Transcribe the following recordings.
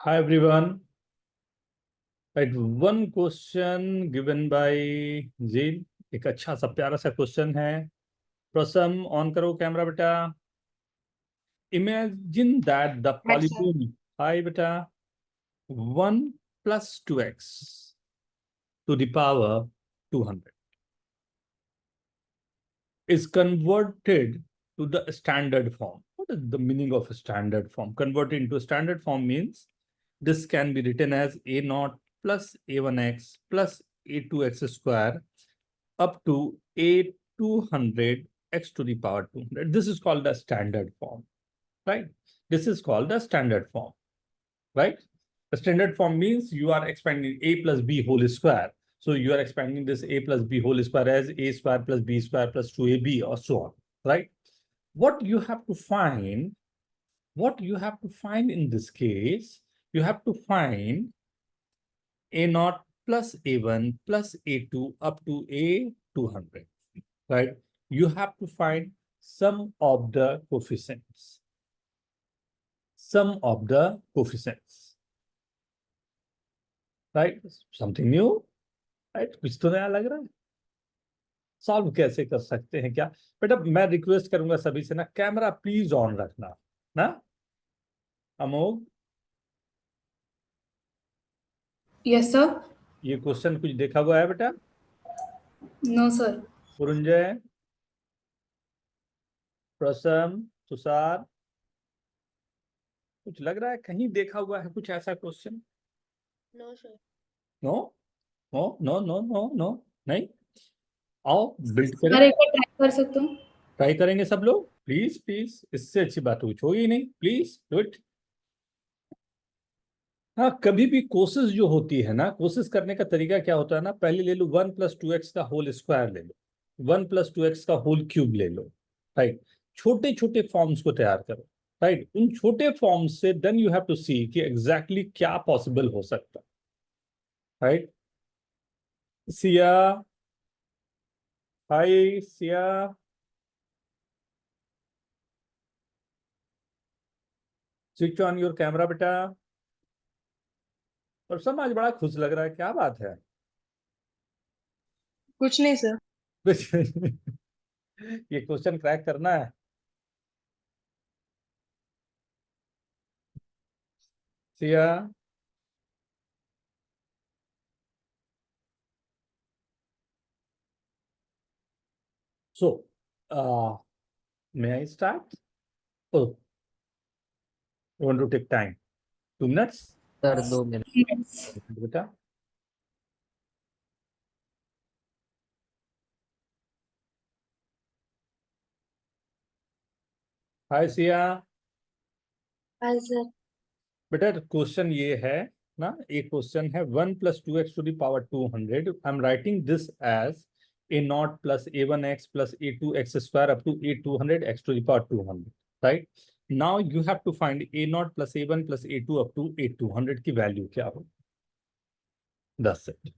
Hi everyone. Right, one question given by Zil. एक अच्छा सा प्यारा सा क्वेश्चन है. प्रसम ऑन करो कैमरा बेटा. Imagine that the Right, sir. polynomial. Hi बेटा. 1 plus 2x to the power 200 is converted to the standard form. What is the meaning of a standard form? Converted into a standard form means this can be written as a naught plus a1x plus a2x square up to a200 x to the power 200. This is called the standard form, right? This is called the standard form, right? The standard form means you are expanding a plus b whole square. So you are expanding this a plus b whole square as a square plus b square plus 2ab or so on, right? What you have to find in this case, you have to find a naught plus a1 plus a2 up to a200, right? You have to find sum of the coefficients. Sum of the coefficients, right? Something new, right? कुछ तो नया लग रहा है. Solve कैसे कर सकते हैं क्या बेटा? मैं रिक्वेस्ट करूंगा सभी से ना, कैमरा प्लीज ऑन रखना ना. अमोघ, Yes, sir. ये क्वेश्चन कुछ देखा हुआ है बेटा? No, sir. पुरंजय, प्रसम, तुषार, कुछ लग रहा है कहीं देखा हुआ है कुछ ऐसा question? No, sir. No no no no no no, नहीं. आओ बिल्ड करें. सर एक बार ट्राई कर सकता हूँ. ट्राई करेंगे सब लोग, प्लीज प्लीज. इससे अच्छी बात कुछ होगी नहीं. Please do it. हाँ, कभी भी कोशिश जो होती है ना, कोशिश करने का तरीका क्या होता है ना, पहले ले लो 1 + 2x का होल स्क्वायर ले लो, 1 + 2x का होल क्यूब ले लो, राइट. छोटे छोटे फॉर्म्स को तैयार करो, राइट. उन छोटे फॉर्म्स से देन यू हैव टू सी कि एग्जैक्टली क्या पॉसिबल हो सकता है, right. Siya, hi Siya. Switch on your camera बेटा. और सब आज बड़ा खुश लग रहा है, क्या बात है? कुछ नहीं सर. ये क्वेश्चन क्रैक करना है. Siya, so may I start? Oh, you want to take time? 2 minutes? Sir 2 minute. Yes. बेटा. हाय सिया. Hi, sir. बेटा क्वेश्चन ये है ना, एक क्वेश्चन है 1 + 2x to the power 200. I am writing this as a0 plus a1x plus a2x square up to a200 x to the power 200, right? Now you have to find a0 plus a1 plus a2 up to a200 की value क्या हो. That's it.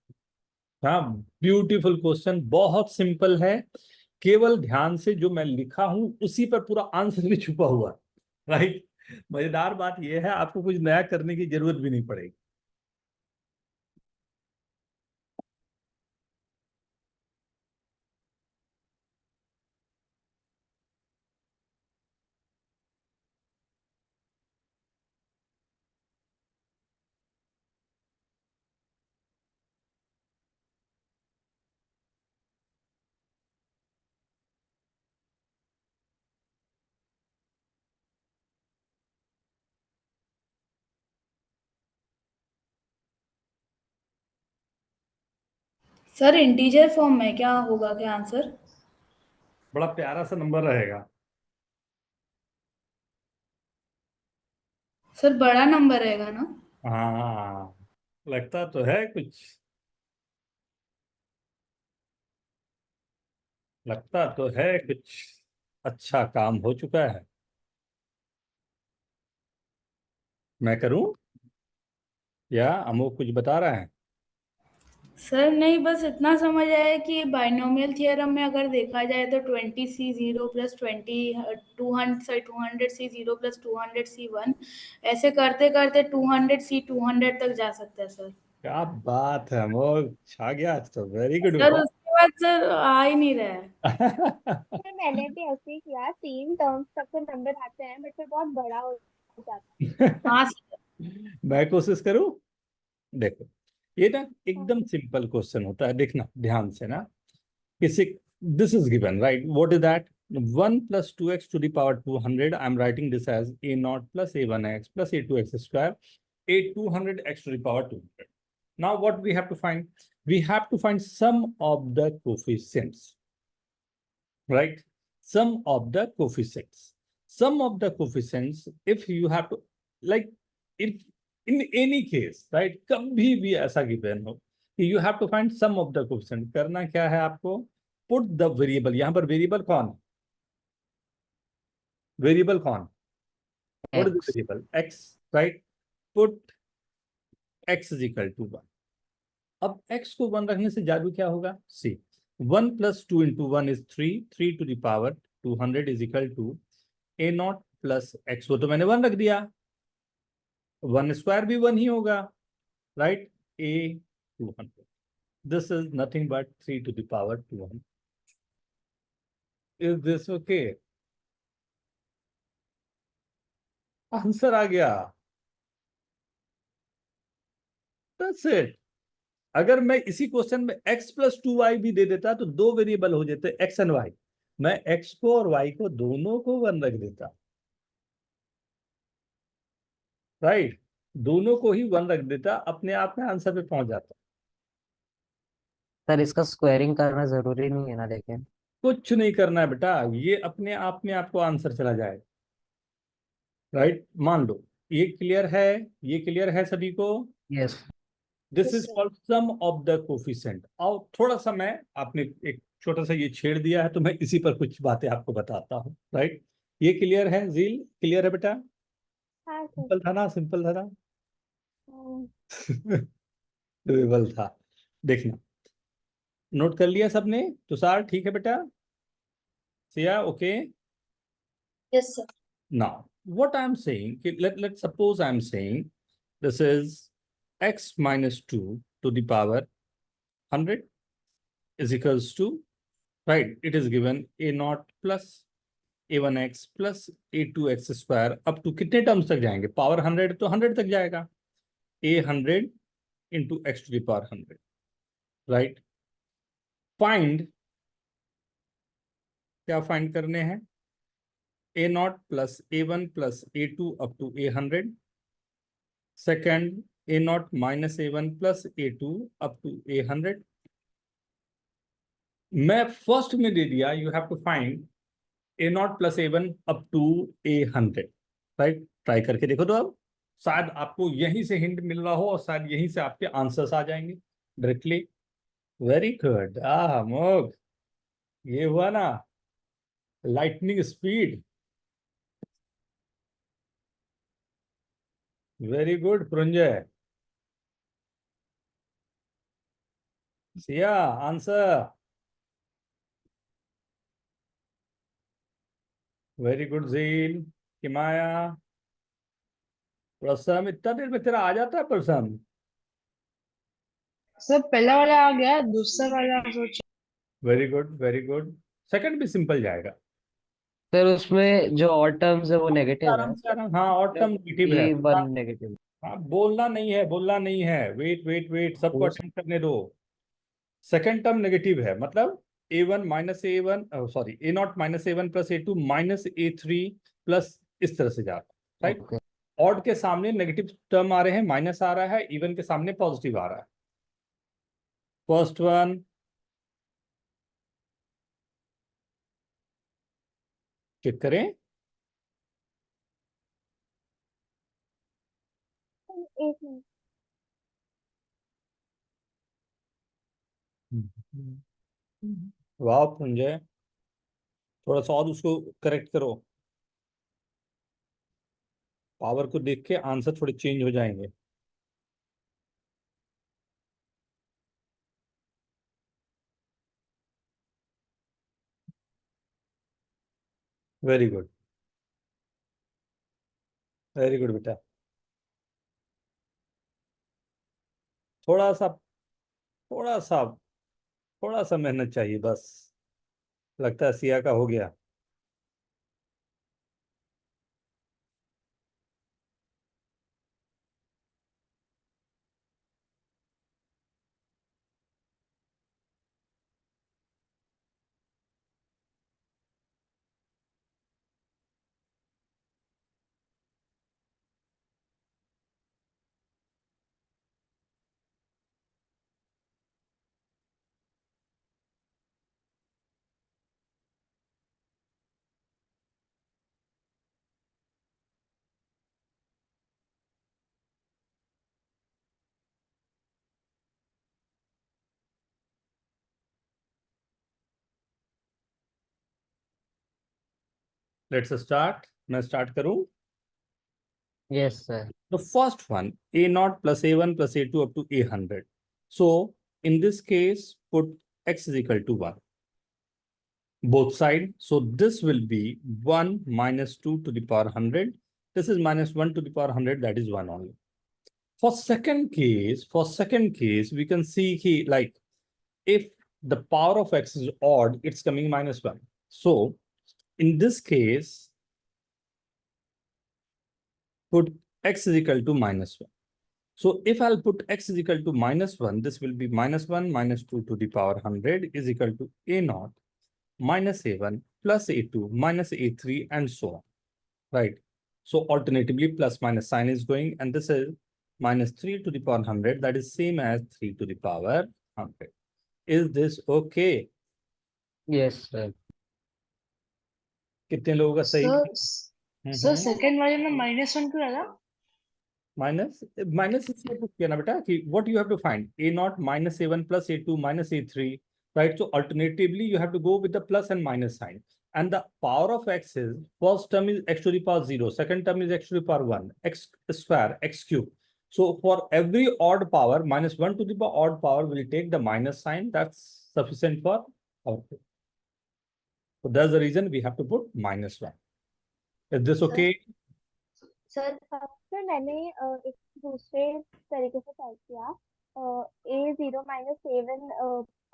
हाँ, beautiful question, बहुत simple है. केवल ध्यान से जो मैं लिखा हूं उसी पर पूरा आंसर भी छुपा हुआ है, राइट. मजेदार बात यह है, आपको कुछ नया करने की जरूरत भी नहीं पड़ेगी. सर इंटीजर फॉर्म में क्या होगा क्या आंसर? बड़ा प्यारा सा नंबर रहेगा. सर बड़ा नंबर रहेगा ना? हाँ, लगता तो है कुछ, लगता तो है कुछ अच्छा काम हो चुका है. मैं करूं या अमोक कुछ बता रहा है? सर नहीं, बस इतना समझ आया कि बाइनोमियल थ्योरम में अगर देखा जाए तो 20C0 plus 200C0 plus 200C1, ऐसे करते करते 200C 200 तक जा सकता है सर। क्या बात है अमोघ, छा गया आज तो, वेरी गुड सर बेटा। उसके बाद सर आ ही नहीं रहा है। फिर मैंने भी ऐसे ही किया, 3 टर्म्स तक तो नंबर आते हैं बट फिर बहुत बड़ा हो जाता है। हाँ सर। मैं कोशिश करूं। देखो, ये ना हाँ, एकदम सिंपल क्वेश्चन होता है, देखना ध्यान से ना। किसी, this is given right, what is that? 1 + 2x to the power 200, I'm writing this as a0 plus a1x plus a2x square, a 200x to the power 200. Now what we have to find? We have to find sum of the coefficients, right? Sum of the coefficients. Sum of the coefficients, if you have to, like, if in any case, right, कभी भी ऐसा given हो कि you have to find sum of the coefficient, करना क्या है आपको? Put the variable, यहाँ पर variable कौन है? Variable कौन? What is the X. variable? X, right? Put x is equal to 1. अब x को 1 रखने से जादू क्या होगा? See, 1 + 2 × 1 is 3, 3 to the power 200 is equal to a0 plus x, वो तो मैंने 1 रख दिया, 1 स्क्वायर भी 1 ही होगा, right? a 200, this is nothing but 3 to the power 200. Is this okay? Answer आ गया, दैट्स इट। अगर मैं इसी क्वेश्चन में x + 2y भी दे देता तो दो वेरिएबल हो जाते, x एंड y, मैं x को और y को दोनों को 1 रख देता, राइट? दोनों को ही 1 रख देता, अपने आप में आंसर पे पहुंच जाता। सर इसका स्क्वायरिंग करना जरूरी नहीं है ना, लेकिन कुछ नहीं करना है बेटा, ये अपने आप में आपको आंसर चला जाएगा, राइट? मान लो ये क्लियर है, ये क्लियर है सभी को? Yes. This yes, is sir. Called sum of the coefficient. और थोड़ा सा मैं, आपने एक छोटा सा ये छेड़ दिया है तो मैं इसी पर कुछ बातें आपको बताता हूँ, राइट? ये क्लियर है जील? क्लियर है बेटा? हाँ सर। सिंपल था ना, सिंपल था ना? हाँ, डुएबल था। देखना, नोट कर लिया सबने? तुषार ठीक है बेटा? Siya okay? Yes sir. Now, what I'm saying, let's suppose I'm saying this is x minus 2 to the power 100 is equals to, right? It is given a0 plus a1x plus a2x square up to कितने terms तक जाएंगे? Power 100 तो 100 तक जाएगा, a100 into x to the power 100, right? Find, क्या find करने हैं? a0 plus a1 plus a2 up to a100. Second, a0 minus a1 plus a2 up to a100. मैं फर्स्ट में दे दिया, you have to find a0 plus a1 up to a100, right? Try करके देखो तो, अब शायद आपको यहीं से हिंट मिल रहा हो और शायद यहीं से आपके आंसर्स आ जाएंगे डायरेक्टली। वेरी गुड, मोग, ये हुआ ना lightning speed. Very good Puranjay. Siya answer, very good Zeel, Kimaya, Prasam, इतना देर में तेरा आ जाता है प्रसम? सर पहला वाला आ गया, दूसरा वाला सोच। Very good, very good. Second भी सिंपल जाएगा। सर उसमें जो ऑड टर्म्स है वो नेगेटिव आराम है। से आराम, हाँ, और टर्म नेगेटिव है। ए वन नेगेटिव। हाँ, बोलना नहीं है, बोलना नहीं है, वेट वेट वेट, सबको अटेंड करने दो। सेकंड टर्म नेगेटिव है, मतलब a1 minus a1, sorry a0 minus a1 plus a2 minus a3 plus, इस तरह से जा रहा है, राइट? ओके। ऑड के सामने नेगेटिव टर्म आ रहे हैं, माइनस आ रहा है, इवन के सामने पॉजिटिव आ रहा है। फर्स्ट वन, चेक करें। एक मिनट। वाह पुंजय, थोड़ा सा और उसको करेक्ट करो, पावर को देख के आंसर थोड़े चेंज हो जाएंगे। वेरी गुड, वेरी गुड बेटा। थोड़ा सा थोड़ा सा थोड़ा सा मेहनत चाहिए बस। लगता है सिया का हो गया। Let's start. मैं स्टार्ट करूं। Yes, sir. The first one, a0 plus a1 plus a2 up to a100. So in this case, put x is equal to 1. Both sides. So this will be 1 minus 2 to the power 100. This is minus 1 to the power 100. That is 1 only. For second case, we can see he like if the power of x is odd, it's coming minus 1. So in this case, put x is equal to minus 1. So if I'll put x is equal to minus 1, this will be minus 1 minus 2 to the power 100 is equal to a0 minus a1 plus a2 minus a3 and so on, right? So alternatively plus minus sign is going, and this is minus 3 to the power 100, that is same as 3 to the power 100. Is this okay? Yes, sir. कितने लोगों का सही? Sir second वाले में -1 क्यों आया? Minus इसलिए put किया ना बेटा कि what you have to find a0 minus a1 plus a2 minus a3, right? So alternatively you have to go with the plus and minus sign, and the power of x is first term is x to the power 0, second term is x to the power 1, x square x cube. So for every odd power, minus 1 to the power odd power will take the minus sign. That's sufficient for output. So that's the reason we have to put -1. Is this okay? Sir फिर मैंने एक दूसरे तरीके से type किया a0 minus a1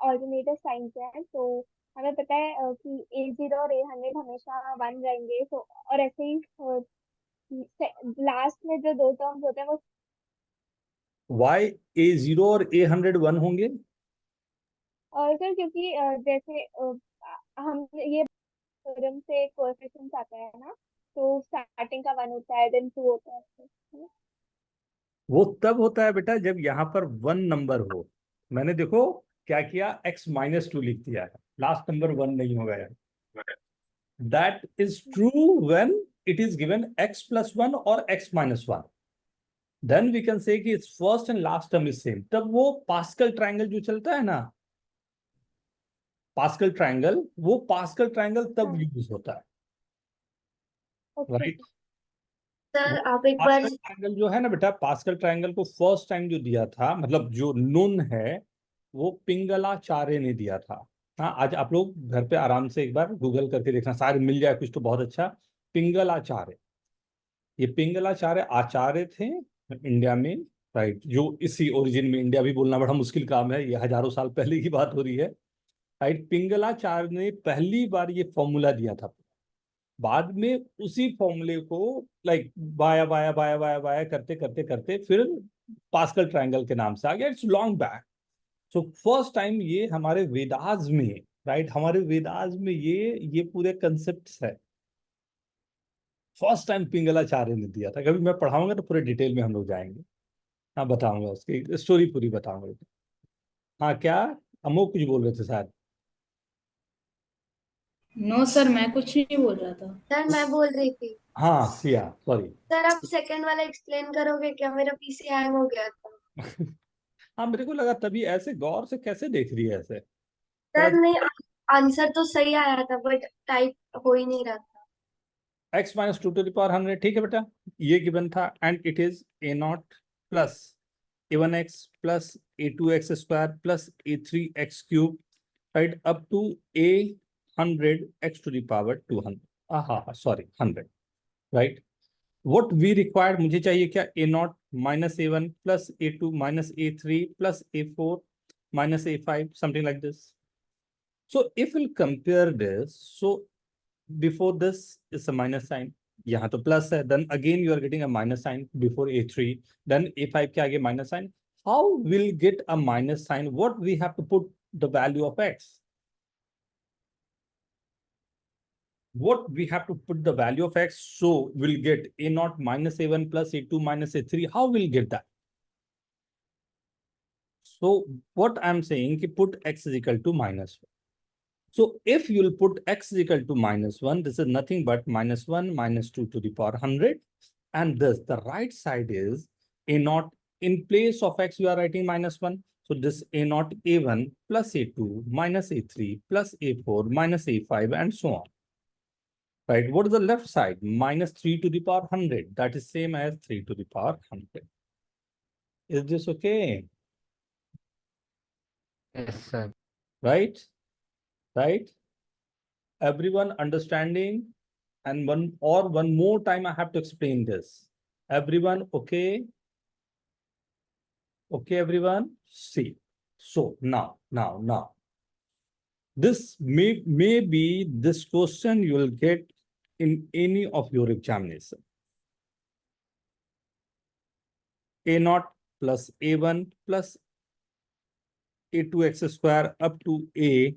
alternative sign किया है, तो हमें पता है कि a0 और a100 हमेशा 1 रहेंगे, तो और ऐसे ही लास्ट में जो दो टर्म्स होते हैं वो Why a0 और a100 1 होंगे? और सर क्योंकि जैसे हम ये थ्योरम से कोएफिशिएंट्स आता है ना, तो स्टार्टिंग का 1 होता है, देन 2 होता है। वो तब होता है बेटा जब यहाँ पर 1 नंबर हो। मैंने देखो क्या किया, x -2 लिख दिया है, लास्ट नंबर 1 नहीं हो गया। That is true when it is given x plus 1 और x minus 1, then we can say कि it's first and last term is same. तब वो पास्कल ट्रायंगल जो चलता है ना, पास्कल ट्रायंगल, वो पास्कल ट्रायंगल तब यूज होता है, राइट? सर आप एक बार पास्कल ट्रायंगल जो है ना बेटा, पास्कल ट्रायंगल को फर्स्ट टाइम जो दिया था, मतलब जो नून है, वो पिंगलाचार्य ने दिया था। हाँ, आज आप लोग घर पे आराम से एक बार गूगल करके देखना, शायद मिल जाए कुछ तो बहुत अच्छा। पिंगलाचार्य, ये पिंगलाचार्य आचार्य थे इंडिया में, राइट? जो इसी ओरिजिन में, इंडिया भी बोलना बड़ा मुश्किल काम है, ये हजारों साल पहले की बात हो रही है, राइट? पिंगलाचार्य ने पहली बार ये फॉर्मूला दिया था। बाद में उसी फॉर्मूले को लाइक बाया बाया बाया बाया बाया करते करते करते फिर पास्कल ट्रायंगल के नाम से आ गया। It's long back. So first time ये हमारे वेदास में, राइट, हमारे वेदास में ये पूरे कंसेप्ट है, फर्स्ट टाइम पिंगलाचार्य ने दिया था। कभी मैं पढ़ाऊंगा तो पूरे डिटेल में हम लोग जाएंगे। हाँ, बताऊंगा, उसकी स्टोरी पूरी बताऊंगा। हाँ, क्या अमोक कुछ बोल रहे थे शायद? नो सर, मैं कुछ नहीं बोल रहा था। सर मैं बोल रही थी। हाँ सिया, सॉरी। सर आप सेकंड वाला एक्सप्लेन करोगे क्या? मेरा पीसी हैंग हो गया था। हाँ, मेरे को लगा तभी, ऐसे गौर से कैसे देख रही है ऐसे। सर नहीं, आंसर तो सही आया था बट टाइप हो ही नहीं रहा था। x minus 2 to the power 100, ठीक है बेटा, ये गिवन था, and it is a0 plus a1x plus a2x square plus a3x cube, right, up to a100 x to the power 200, sorry, 100, right? What we required, मुझे चाहिए क्या, a0 minus a1 plus a2 minus a3 plus a4 minus a5, something like this. So if we'll compare this, so before this is a minus sign, यहाँ तो plus है, then again you are getting a minus sign before a3, then a5 के आगे minus sign. How will get a minus sign? What we have to put the value of x? What we have to put the value of x, so we'll get a0 minus a1 plus a2 minus a3. How we'll get that? So what I'm saying, put x is equal to minus 1. So if you'll put x is equal to minus 1, this is nothing but minus 1 minus 2 to the power 100. And thus the right side is a0. In place of x, you are writing minus 1. So this a0 a1 plus a2 minus a3 plus a4 minus a5 and so on. Right? What is the left side? Minus 3 to the power 100. That is same as 3 to the power 100. Is this okay? Yes, sir. Right? Right? Everyone understanding? And one more time, I have to explain this. Everyone, okay? Okay, everyone? See. So now. This may be this question you will get in any of your examination. a0 plus a1 plus a2x square up to a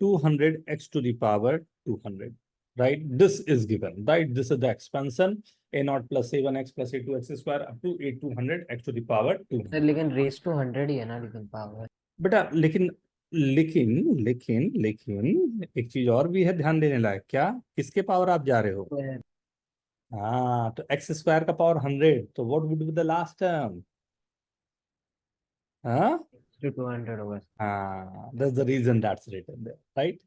200x to the power 200. Right? This is given, right? This is the expansion a0 plus a1x plus a2x square up to a 200x to the power 200. Sir लेकिन raise to 100 ही है ना, लेकिन power बेटा लेकिन एक चीज और भी है ध्यान देने लायक, क्या, किसके पावर आप जा रहे हो? हाँ, तो एक्स स्क्वायर का पावर 100, तो what would be the last term? हाँ, 200 होगा. that's the reason that's written there, right?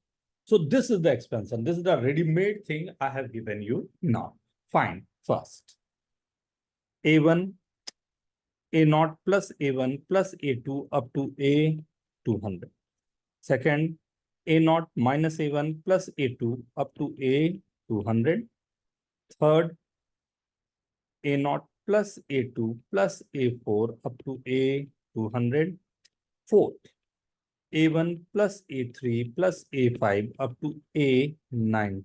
So this is the expansion. This is the ready-made thing I have given you now. Fine. First, a1, a0 plus a1 plus a2 up to a 200. Second, a0 minus a1 plus a2 up to a 200. Third, a0 plus a2 plus a4 up to a 200. Fourth, a1 plus a3 plus a5 up to a9.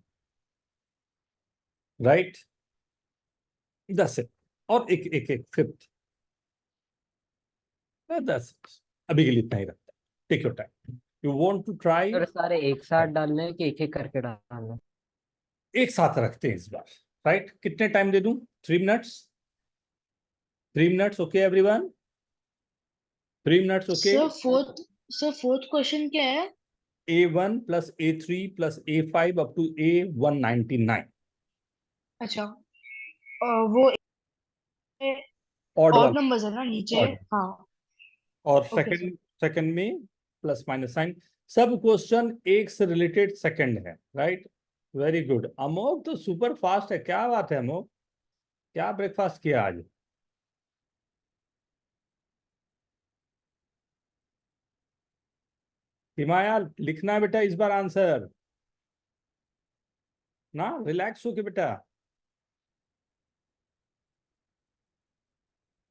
Right? That's it. और एक fifth. That's it. अभी के लिए इतना ही रखता है. Take your time. You want to try? Sir सारे एक साथ डालने हैं कि एक एक करके डालना है? एक साथ रखते हैं इस बार. राइट? कितने टाइम दे दूं? 3 minutes? 3 minutes, okay everyone? 3 minutes, okay? Sir fourth question क्या है? a1 plus a3 plus a5 up to a199. अच्छा वो Odd ऑड वाला. नंबर्स है ना नीचे? Odd. हाँ. और Okay, सेकंड में प्लस माइनस साइन. सब क्वेश्चन एक से रिलेटेड सेकंड है. राइट? Very good. अमोक तो सुपर फास्ट है. क्या बात है अमोक? क्या ब्रेकफास्ट किया आज? हिमाया, लिखना है बेटा इस बार आंसर ना. रिलैक्स हो के बेटा.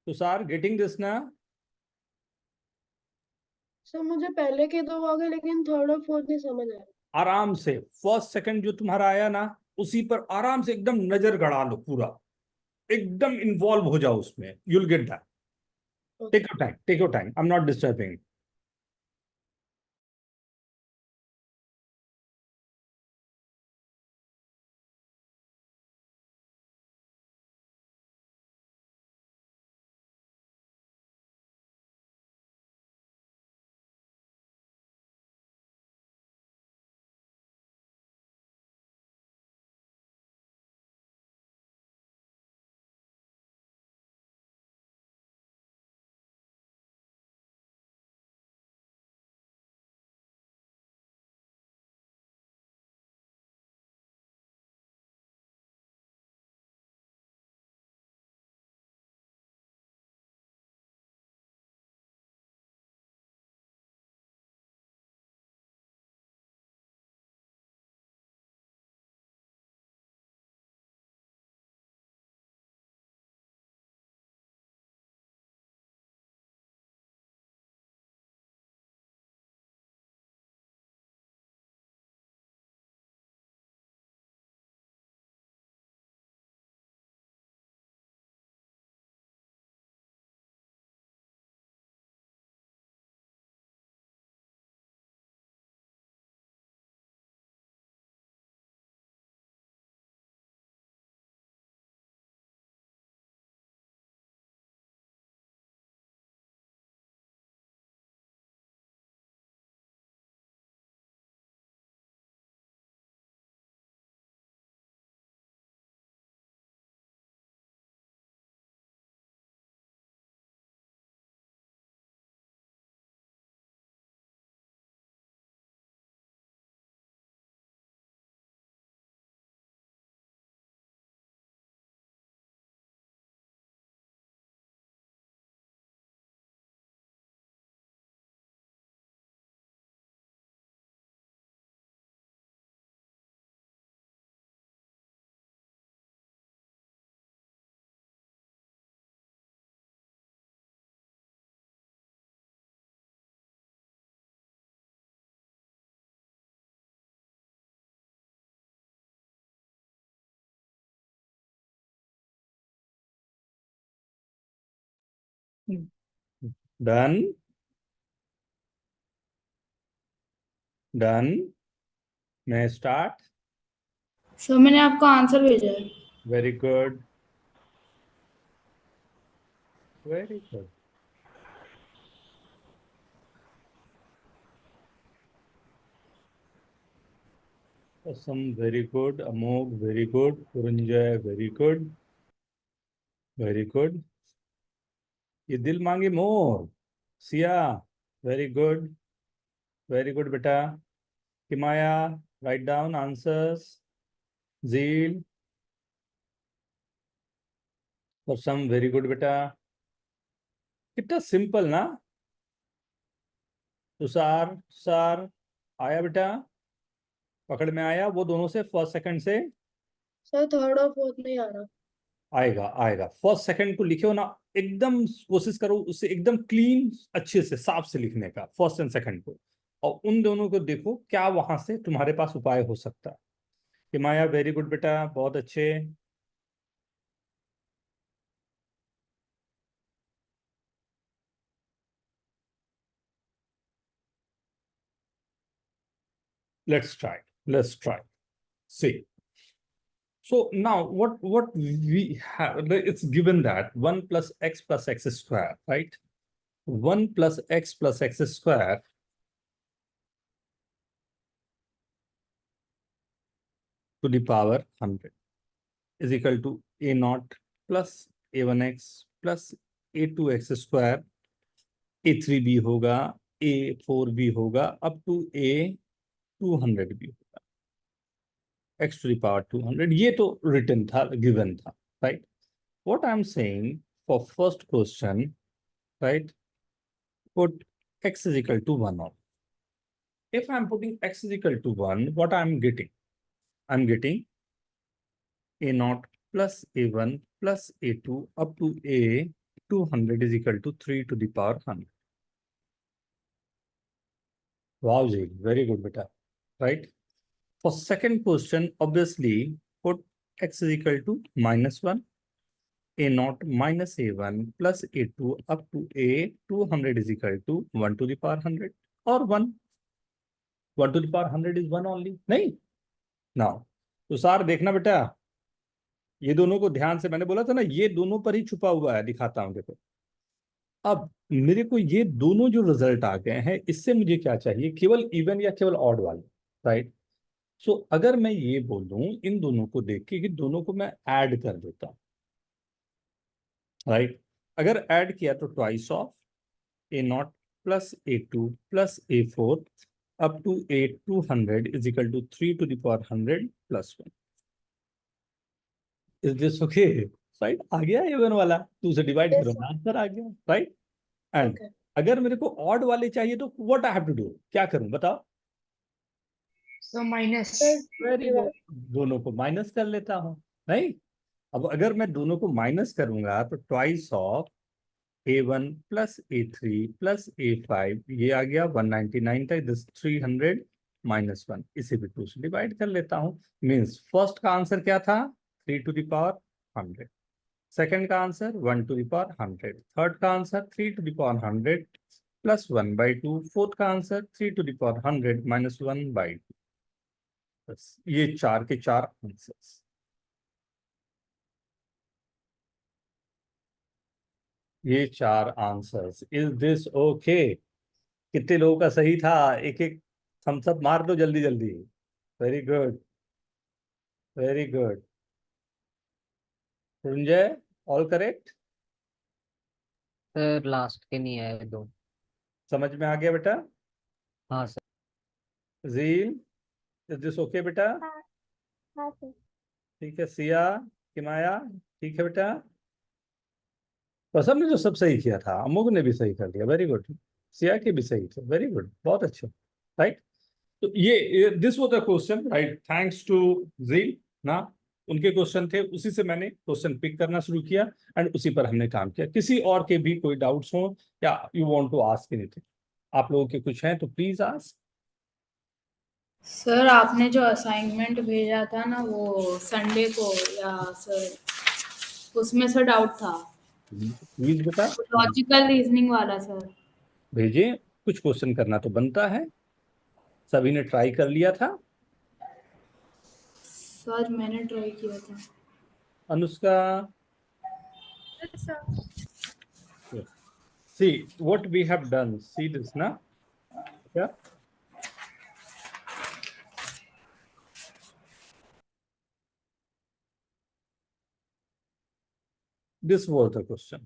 तुषार, गेटिंग दिस ना? सर मुझे पहले के दो आ गए लेकिन थर्ड और फोर्थ नहीं समझ आया. आराम से फर्स्ट सेकंड जो तुम्हारा आया ना, उसी पर आराम से एकदम नजर गड़ा लो. पूरा एकदम इन्वॉल्व हो जाओ उसमें. You'll get that. Take your time. Take your time. I am not disturbing. Done done. मैं स्टार्ट। सर मैंने आपको आंसर भेजा है। Very good, very good. Asam very good, Amogh very good, Puranjay very good, very good. ये दिल मांगे मोर, सिया वेरी गुड बेटा। Himaya, write down answers. Zeel, Asam very good बेटा। कितना सिंपल ना। तुषार, तुषार आया बेटा, पकड़ में आया वो दोनों से फर्स्ट सेकंड से। सर थर्ड और फोर्थ नहीं आ रहा। आएगा आएगा, फर्स्ट सेकंड को लिखे हो ना, एकदम कोशिश करो उसे एकदम क्लीन अच्छे से साफ से लिखने का, फर्स्ट एंड सेकंड को। और उन दोनों को देखो क्या वहां से तुम्हारे पास उपाय हो सकता है। हिमाया वेरी गुड बेटा, बहुत अच्छे। Let's try see. So now what we have, it's given that 1 plus x square, right? 1 plus x square to the power 100 is equal to a naught plus a1x plus a2x square, a3b होगा, a4b होगा, up to a200 भी होगा, x to the power 200। ये तो written था, given था, right? What I'm saying for first question, right? Put x is equal to 1 on. If I'm putting x is equal to 1, what I'm getting? I'm getting a naught plus a1 plus a2 up to a 200 is equal to 3 to the power 100. Wow, Jay, very good, beta. Right? For second question, obviously, put x is equal to -1, a naught minus a1 plus a2 up to a 200 is equal to 1 to the power 100 or 1. 1 to the power 100 is 1 only. नहीं? Now, तो सार देखना बेटा, ये दोनों को ध्यान से, मैंने बोला था ना ये दोनों पर ही छुपा हुआ है, दिखाता हूं देखो। अब मेरे को ये दोनों जो रिजल्ट आ गए हैं, इससे मुझे क्या चाहिए, केवल इवन या केवल ऑड वाले, राइट? सो अगर मैं ये बोल दूं इन दोनों को देख के कि दोनों को मैं ऐड कर देता हूं, राइट? अगर ऐड किया तो twice of a naught plus a2 plus a4 up to a 200 is equal to 3 to the power 100 plus 1। Is this okay? Right, आ गया इवन वाला, 2 से डिवाइड Yes, करो sir. ना, आंसर आ गया, राइट? And Okay. अगर मेरे को ऑड वाले चाहिए तो what I have to do, क्या करूं बताओ? So minus. Sir, very divide. Good, दोनों को माइनस कर लेता हूं, नहीं? अब अगर मैं दोनों को माइनस करूंगा तो twice of a1 plus a3 plus a5, ये आ गया 199 तक, दिस 300 माइनस 1, इसे भी 2 से डिवाइड कर लेता हूं। मीन्स फर्स्ट का आंसर क्या था? 3 to the power 100। सेकंड का answer 1 to the power 100। Third का answer 3 to the power 100 plus 1/2। Fourth का answer 3 to the power 100 minus 1/2। बस ये 4 के 4 आंसर्स। ये 4 आंसर्स। Is this okay? कितने लोगों का सही था? एक एक थम्स अप मार दो जल्दी जल्दी। Very good, very good. Sanjay, all correct? Sir last के नहीं आए दो। समझ में आ गया बेटा? हाँ sir. Zeel, is this okay बेटा? हाँ हाँ सर। ठीक है। सिया, किमाया, ठीक है बेटा? प्रसन्न ने जो सब सही किया था, अमोघ ने भी सही कर दिया, वेरी गुड। सिया के भी सही थे, वेरी गुड, बहुत अच्छे, राइट? तो ये this was the question, right? Thanks to Zeel ना, उनके क्वेश्चन थे, उसी से मैंने क्वेश्चन पिक करना शुरू किया एंड उसी पर हमने काम किया। किसी और के भी कोई डाउट्स हो या you want to ask anything, आप लोगों के कुछ हैं तो प्लीज आस्क। सर आपने जो असाइनमेंट भेजा था ना वो संडे को, या सर उसमें सर डाउट था। प्लीज बेटा लॉजिकल रीजनिंग वाला सर। भेजिए, कुछ क्वेश्चन करना तो बनता है। सभी ने ट्राई कर लिया था। सर मैंने ट्राई किया था। Anushka, see what we have done, see this na, yeah, this was the question.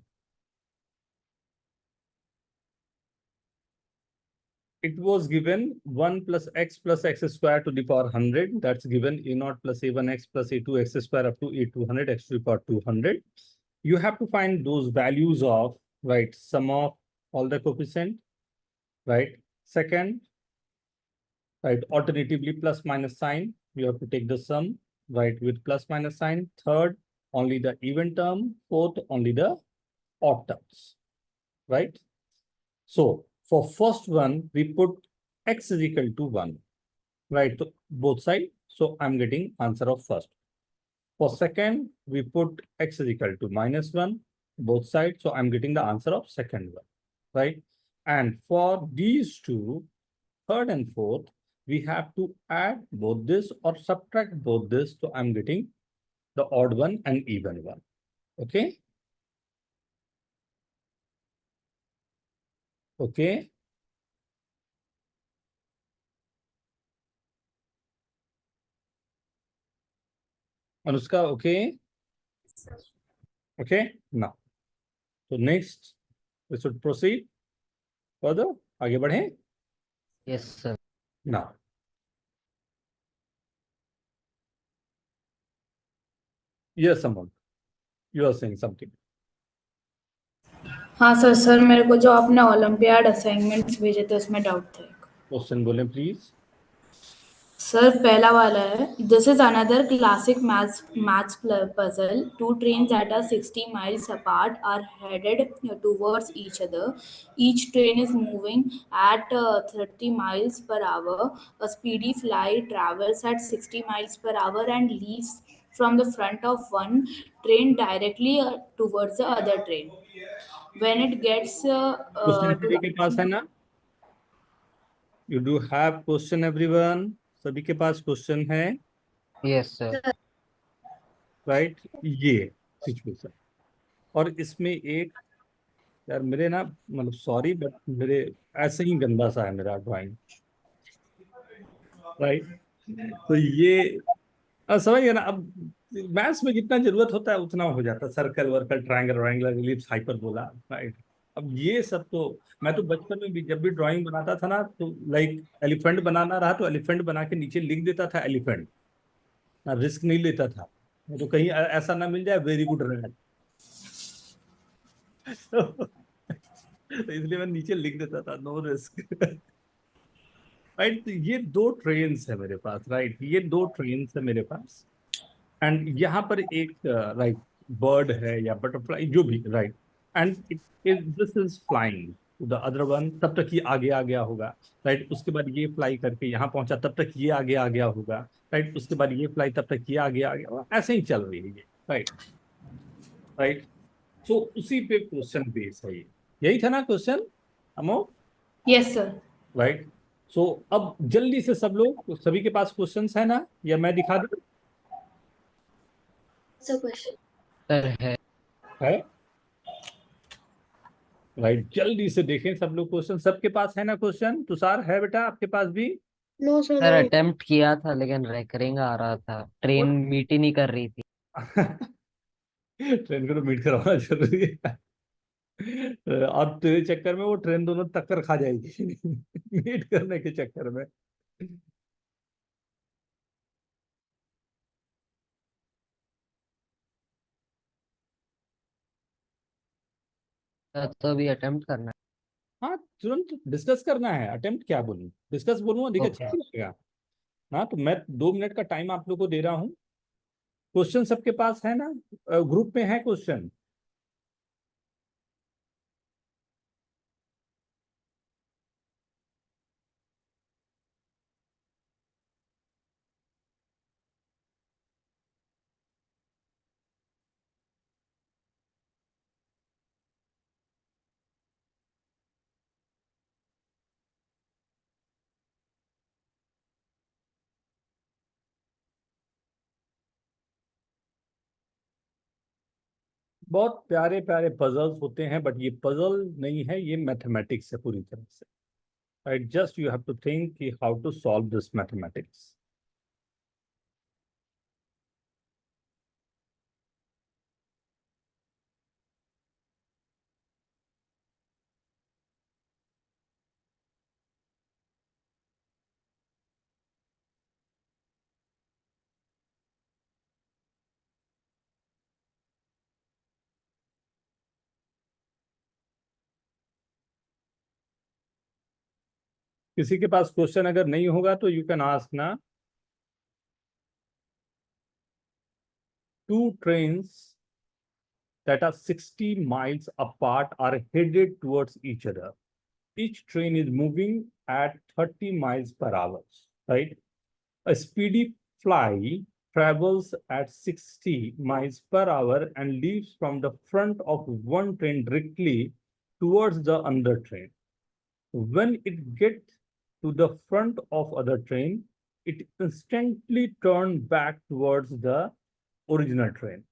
It was given 1 plus x square to the power 100. That's given a naught plus a1x plus a2x square up to a200 x to the power 200. You have to find those values of, right, sum of all the coefficient, right? Second, right, alternatively plus minus sign. You have to take the sum, right, with plus minus sign. Third, only the even term. Fourth, only the odd terms, right? So for first one, we put x is equal to 1, right? So both sides. So I'm getting answer of first. For second, we put x is equal to -1, both sides. So I'm getting the answer of second one, right? And for these two, third and fourth, we have to add both this or subtract both this. So I'm getting the odd one and even one. Okay. Okay. Anushka, okay. Okay. Now, so next we should proceed further. आगे बढ़े. Yes, sir. Now, yes, someone, you are saying something. हाँ sir, sir मेरे को जो आपने olympiad assignments भेजे थे उसमें डाउट था एक। Question बोलें please. सर पहला वाला है, this is another classic maths puzzle. Two trains at are 60 miles apart are headed towards each other. Each train is moving at 30 miles per hour. A speedy flight travels at 60 miles per hour and leaves from the front of one train directly towards the other train. When it gets Question to सभी the के पास है ना? You do have question everyone. सभी के पास question है, Yes, sir. right? ये situation और इसमें एक, यार मेरे ना मतलब सॉरी बट मेरे ऐसे ही गंदा सा है मेरा ड्राइंग, राइट? तो ये समझ गए ना? अब मैथ्स में जितना जरूरत होता है उतना हो जाता है, सर्कल वर्कल triangle triangle ellipse hyperbola, right? अब ये सब तो मैं तो बचपन में भी जब भी ड्राइंग बनाता था ना, तो लाइक एलिफेंट बनाना रहा तो एलिफेंट बना के नीचे लिख देता था एलिफेंट, ना रिस्क नहीं लेता था, तो कहीं ऐसा ना मिल जाए वेरी गुड रैट तो इसलिए मैं नीचे लिख देता था नो रिस्क राइट? तो ये दो ट्रेन्स है मेरे पास, राइट? ये दो ट्रेन्स है मेरे पास एंड यहाँ पर एक राइट बर्ड है या बटरफ्लाई जो भी, right? And it is this is flying to the other one, तब तक ये आगे आ गया होगा, राइट? उसके बाद ये फ्लाई करके यहाँ पहुंचा, तब तक ये आगे आ गया होगा, राइट? उसके बाद ये फ्लाई, तब तक ये आगे आ गया, ऐसे ही चल रही है ये, राइट? राइट? सो उसी पे क्वेश्चन बेस है ये, यही था ना क्वेश्चन अमो? Yes sir. राइट? सो अब जल्दी से सब लोग, सभी के पास क्वेश्चंस है ना, या मैं दिखा दूं? Sir, है, राइट? जल्दी से देखें सब लोग क्वेश्चन, सबके पास है ना क्वेश्चन? तुषार है बेटा आपके पास भी? नो सर, सर नहीं। अटेम्प्ट किया था लेकिन रेकरिंग आ रहा था, ट्रेन मीट ही नहीं कर रही थी। ट्रेन को तो मीट करवाना जरूरी है और तेरे चक्कर में वो ट्रेन दोनों टक्कर खा जाएगी मीट करने के चक्कर में। तो अभी अटेम्प्ट करना हाँ, तुरंत डिस्कस करना है, अटेम्प्ट क्या बोलूं, डिस्कस बोलूंगा, है। देखिए अच्छा ओके। नहीं लगेगा। हाँ, तो मैं 2 मिनट का टाइम आप लोग को दे रहा हूँ। क्वेश्चन सबके पास है ना? ग्रुप में है क्वेश्चन? बहुत प्यारे प्यारे पजल्स होते हैं, बट ये पजल नहीं है, ये मैथमेटिक्स है पूरी तरह से, right? Just you have to think कि how to solve this mathematics. किसी के पास क्वेश्चन अगर नहीं होगा तो यू कैन आस्क ना। Two trains that are 60 miles apart are headed towards each other. Each train is moving at 30 miles per hour, right? A speedy fly travels at 60 miles per hour and leaves from the front of one train directly towards the other train. When it gets to the front of other train, it instantly turns back towards the original train.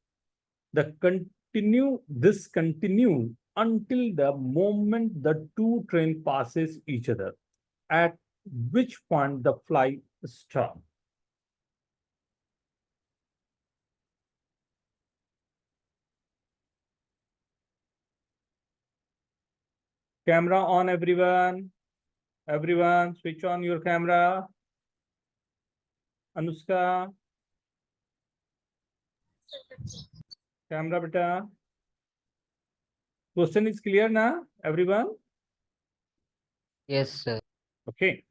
This continue until the moment the two train passes each other, at which point the flight stops. Camera on, everyone. Everyone, switch on your camera. Anushka. Camera, beta. Question is clear now, everyone? Yes, sir. Okay.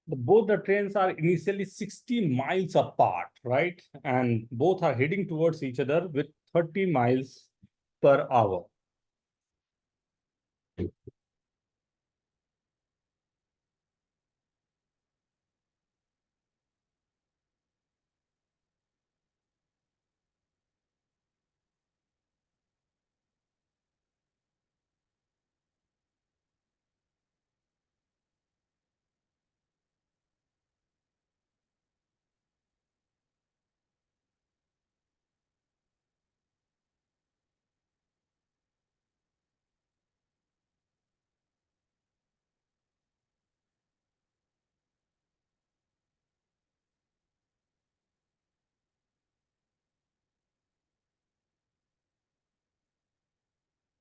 Both the trains are initially 60 miles apart, right? And both are heading towards each other with 30 miles per hour.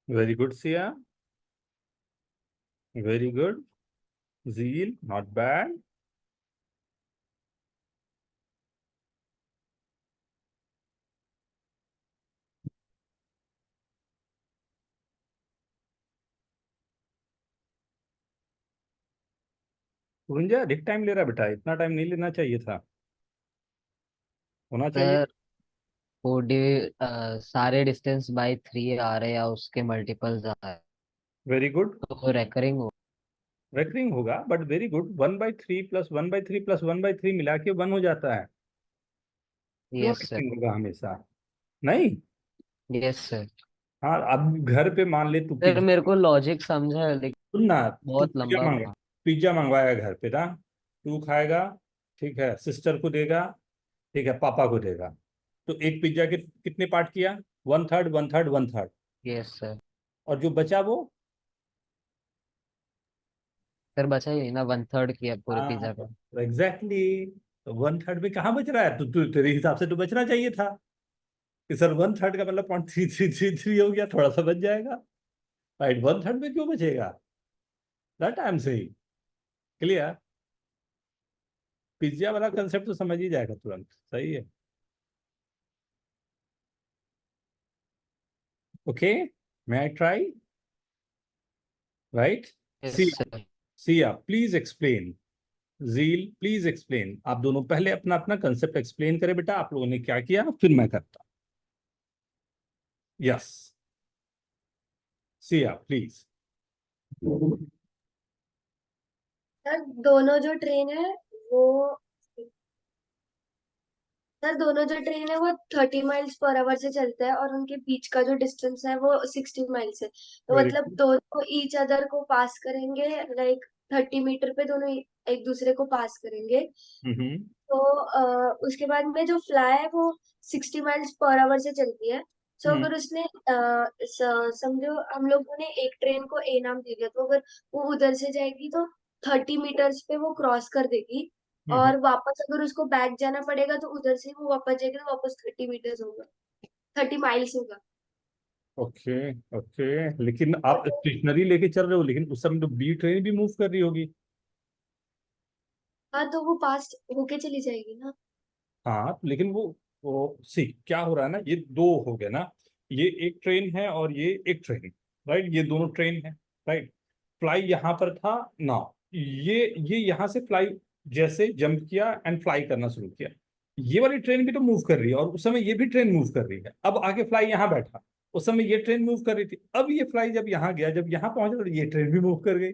Very good, Sia. Very good. Zeal, not bad. गुंजा अधिक time ले रहा बेटा, इतना time नहीं लेना चाहिए था, होना चाहिए। सर वो सारे डिस्टेंस बाय 3 आ रहे हैं, उसके मल्टीपल्स आ रहे हैं, वेरी गुड। तो रेकरिंग हो। रेकरिंग होगा, but very good. 1/3 plus 1/3 plus 1/3 मिला के 1 हो जाता है। क्यों यस सर। रेकरिंग होगा हमेशा? नहीं। Yes sir. हाँ, अब घर पे मान ले तू सर मेरे पिज्जा, को लॉजिक समझा है, लेकिन सुन ना, तू बहुत पिज्जा लंबा मंगवा, था। पिज्जा मंगवाया घर पे ना, तू खाएगा, ठीक है, सिस्टर को देगा, ठीक है, पापा को देगा। तो एक पिज्जा के कितने पार्ट किया? 1/3 1/3 1/3। Yes sir. और जो बचा वो, सर बचा ही नहीं ना, 1/3 किया पूरे हाँ, पिज्जा का। एग्जैक्टली। तो 1/3 में कहाँ बच रहा है? तो तेरे हिसाब से तो बचना चाहिए था कि सर 1/3 का मतलब 0.3333 हो गया, थोड़ा सा बच जाएगा। राइट, 1/3 में क्यों बचेगा? That I am saying. Clear? Pizza वाला कंसेप्ट तो समझ ही जाएगा तुरंत। सही है। Okay, may I try? Right, yes see sir. Siya please explain. Zeel please explain. आप दोनों पहले अपना अपना कंसेप्ट एक्सप्लेन करें बेटा, आप लोगों ने क्या किया, फिर मैं करता। Yes, Siya please. सर दोनों जो ट्रेन है वो सर दोनों जो ट्रेन है वो 30 माइल्स पर आवर से चलता है और उनके बीच का जो डिस्टेंस है वो 60 माइल्स है। तो Very मतलब दोनों ईच अदर को पास करेंगे, लाइक 30 मीटर पे दोनों एक दूसरे को पास करेंगे। हम्म तो उसके बाद में जो फ्लाई है वो 60 माइल्स पर आवर से चलती है। सो अगर उसने समझो हम लोगों ने एक ट्रेन को ए नाम दे दिया, तो अगर वो उधर से जाएगी तो 30 मीटर्स पे वो क्रॉस कर देगी, और वापस अगर उसको बैक जाना पड़ेगा तो उधर से वो वापस जाएगी तो वापस 30 मीटर्स होगा, 30 माइल्स होगा। ओके ओके, लेकिन आप स्टेशनरी लेके चल रहे हो, लेकिन उस समय तो बी ट्रेन भी मूव कर रही होगी। हाँ तो वो पास होके चली जाएगी ना। हाँ, लेकिन वो सी क्या हो रहा है ना, ये दो हो गए ना, ये एक ट्रेन है और ये एक ट्रेन, राइट, ये दोनों ट्रेन है, राइट। फ्लाई यहाँ पर था ना, ये यहाँ से फ्लाई जैसे जंप किया एंड फ्लाई करना शुरू किया, ये वाली ट्रेन भी तो मूव कर रही है, और उस समय ये भी ट्रेन मूव कर रही है। अब आगे फ्लाई यहाँ बैठा, उस समय ये ट्रेन मूव कर रही थी, अब ये फ्लाई जब यहाँ गया, जब यहाँ पहुंचा तो ये ट्रेन भी मूव कर गई,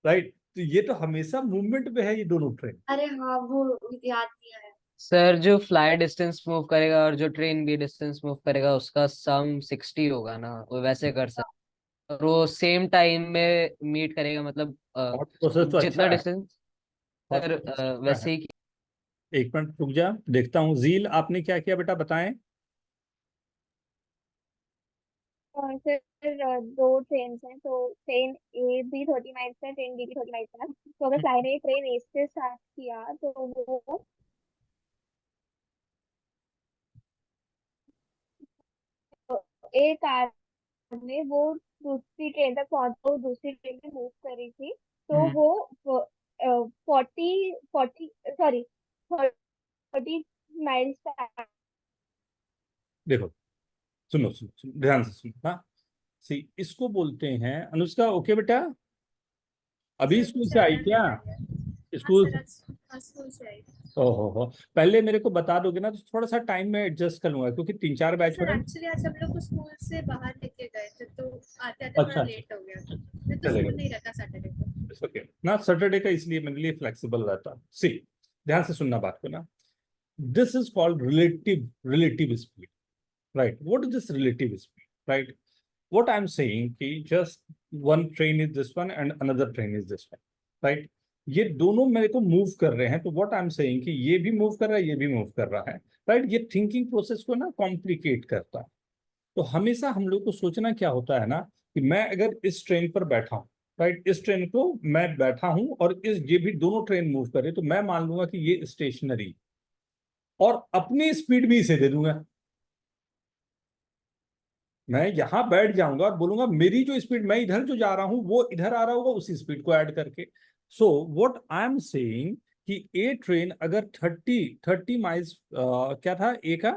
राइट। तो ये तो हमेशा मूवमेंट में है ये दोनों ट्रेन। अरे हाँ वो याद किया है। सर जो फ्लाई डिस्टेंस मूव करेगा और जो ट्रेन भी डिस्टेंस मूव करेगा उसका सम 60 होगा ना, वो वैसे कर सकते। और वो सेम टाइम में मीट करेगा, मतलब थॉट प्रोसेस तो जितना अच्छा है। डिस्टेंस थॉट सर प्रोसेस अच्छा है। वैसे ही। एक मिनट रुक जा, देखता हूँ। जील आपने क्या किया बेटा, बताएं। और फिर दो ट्रेन हैं, तो ट्रेन ए भी 30 माइल्स है, ट्रेन बी भी 30 माइल्स है। तो अगर फ्लाई ने ट्रेन ए से स्टार्ट किया तो वो एक कार में वो दूसरी ट्रेन तक पहुंच, वो दूसरी ट्रेन में मूव कर रही थी, तो हम्म, वो 40 सॉरी 30 माइल्स। देखो, सुनो सुनो सुनो, ध्यान से सुनो। हाँ, सी इसको बोलते हैं अनुष्का। ओके बेटा, अभी स्कूल से आई क्या? स्कूल, ओहो, पहले मेरे को बता दोगे ना, तो थोड़ा सा टाइम में एडजस्ट कर लूंगा, क्योंकि 3-4 बैच हो सर रहे हैं। एक्चुअली आज हम लोग को स्कूल से बाहर लेके गए थे, तो आते आते अच्छा थोड़ा अच्छा, लेट हो गया था। मैं तो चलेगा, स्कूल नहीं रहता सैटरडे को। ओके ना, सैटरडे का इसलिए मेरे लिए फ्लेक्सिबल रहता। सी ध्यान से सुनना बात को ना, this is called relative speed, right? What is this relative speed, right? What I'm saying कि just one train is this one and another train is this one, right? ये दोनों मेरे को मूव कर रहे हैं, तो what I'm saying कि ये भी मूव कर रहा है, ये भी मूव कर रहा है, right? ये थिंकिंग प्रोसेस को ना कॉम्प्लिकेट करता है। तो हमेशा हम लोग को सोचना क्या होता है ना, कि मैं अगर इस ट्रेन पर बैठा हूँ, राइट, इस ट्रेन को मैं बैठा हूँ और इस ये भी दोनों ट्रेन मूव कर रहे, तो मैं मान लूंगा कि ये स्टेशनरी, और अपनी स्पीड भी इसे दे दूंगा। मैं यहां बैठ जाऊंगा और बोलूंगा मेरी जो स्पीड, मैं इधर जो जा रहा हूं वो इधर आ रहा होगा, उसी स्पीड को ऐड करके। So what I am saying कि ए ट्रेन अगर 30 माइल्स, क्या था ए का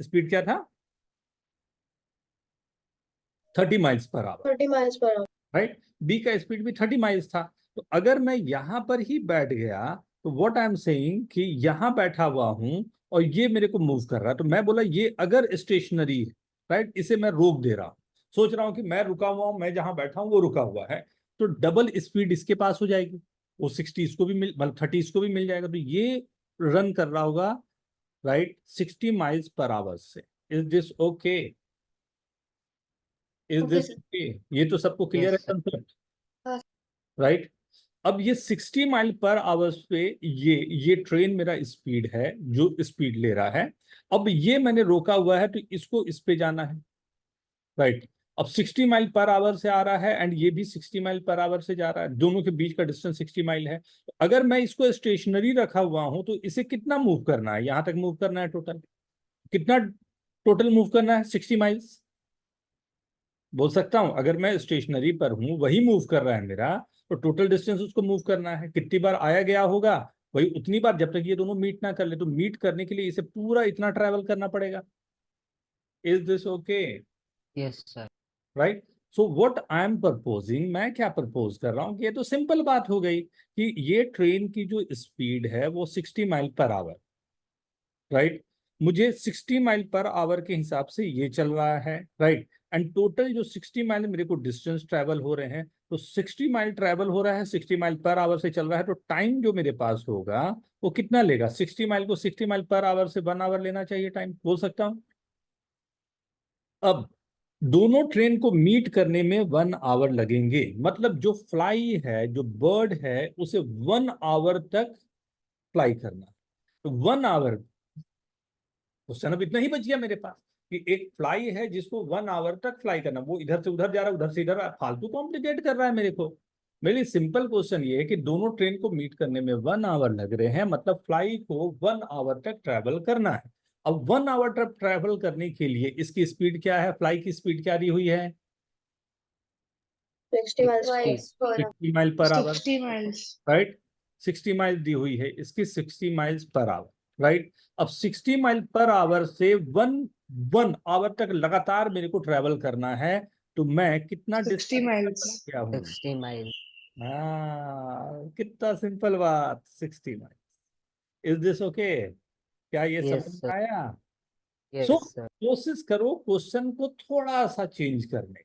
स्पीड, क्या था? 30 miles per hour, 30 miles per hour. Right. B का स्पीड भी 30 माइल्स था। तो अगर मैं यहां पर ही बैठ गया, तो व्हाट आई एम सेइंग कि यहां बैठा हुआ हूं और ये मेरे को मूव कर रहा है, तो मैं बोला ये अगर स्टेशनरी है, राइट, इसे मैं रोक दे रहा हूं, सोच रहा हूं कि मैं रुका हुआ हूं, मैं जहां बैठा हूं वो रुका हुआ है, तो डबल स्पीड इसके पास हो जाएगी, वो 60 इसको भी मिल, मतलब 30 इसको भी मिल जाएगा, तो ये रन कर रहा होगा, राइट, 60 माइल्स पर आवर से। Is this okay? Is okay this sir. Okay? ये तो सबको क्लियर है यस सर। कंसेप्ट, हाँ। राइट। अब ये 60 माइल पर आवर्स पे ये ट्रेन मेरा स्पीड है, जो स्पीड ले रहा है। अब ये मैंने रोका हुआ है, तो इसको इस पे जाना है, राइट। अब 60 माइल पर आवर से आ रहा है एंड ये भी 60 माइल पर आवर से जा रहा है, दोनों के बीच का डिस्टेंस 60 माइल है। तो अगर मैं इसको स्टेशनरी रखा हुआ हूं, तो इसे कितना मूव करना है, यहां तक मूव करना है, टोटल कितना टोटल मूव करना है? 60 माइल्स, बोल सकता हूँ अगर मैं स्टेशनरी पर हूँ, वही मूव कर रहा है मेरा, तो टोटल डिस्टेंस उसको मूव करना है, कितनी बार आया गया होगा वही उतनी बार, जब तक ये दोनों मीट ना कर ले। तो मीट करने के लिए इसे पूरा इतना ट्रैवल करना पड़ेगा। Is this okay? Yes sir. Right. So what I am proposing, मैं क्या प्रपोज कर रहा हूँ कि ये तो सिंपल बात हो गई कि ये ट्रेन की जो स्पीड है वो 60 माइल पर आवर, राइट। मुझे 60 माइल पर आवर के हिसाब से ये चल रहा है, राइट। एंड टोटल जो 60 माइल मेरे को डिस्टेंस ट्रैवल हो रहे हैं, तो 60 माइल ट्रैवल हो रहा है, 60 माइल पर आवर से चल रहा है, तो टाइम जो मेरे पास होगा वो कितना लेगा? 60 माइल को 60 माइल पर आवर से 1 आवर लेना चाहिए टाइम, बोल सकता हूँ। अब दोनों ट्रेन को मीट करने में 1 आवर लगेंगे, मतलब जो फ्लाई है, जो बर्ड है, उसे 1 आवर तक फ्लाई करना। तो 1 आवर, क्वेश्चन अब इतना ही बच गया मेरे पास कि एक फ्लाई है जिसको 1 आवर तक फ्लाई करना, वो इधर से उधर जा रहा है, उधर से इधर फालतू कॉम्प्लिकेट कर रहा है मेरे को। मेरे लिए सिंपल क्वेश्चन ये है कि दोनों ट्रेन को मीट करने में 1 आवर लग रहे हैं, मतलब फ्लाई को 1 आवर तक ट्रैवल करना है। अब 1 आवर तक ट्रैवल करने के लिए इसकी स्पीड क्या है, फ्लाई की स्पीड क्या दी हुई है? 60 miles per 60 mile per hour, 60 miles. Right. 60 mile दी हुई है इसकी, 60 माइल्स पर आवर, राइट। अब 60 माइल पर आवर से 1 आवर तक लगातार मेरे को ट्रेवल करना है, तो मैं कितना 60 डिस्टेंस miles. क्या हूँ? 60 माइल। हाँ, कितना सिंपल बात, 60 माइल। Is this okay? क्या ये यस समझ में सर। आया? So yes sir. कोशिश करो क्वेश्चन को थोड़ा सा चेंज करने,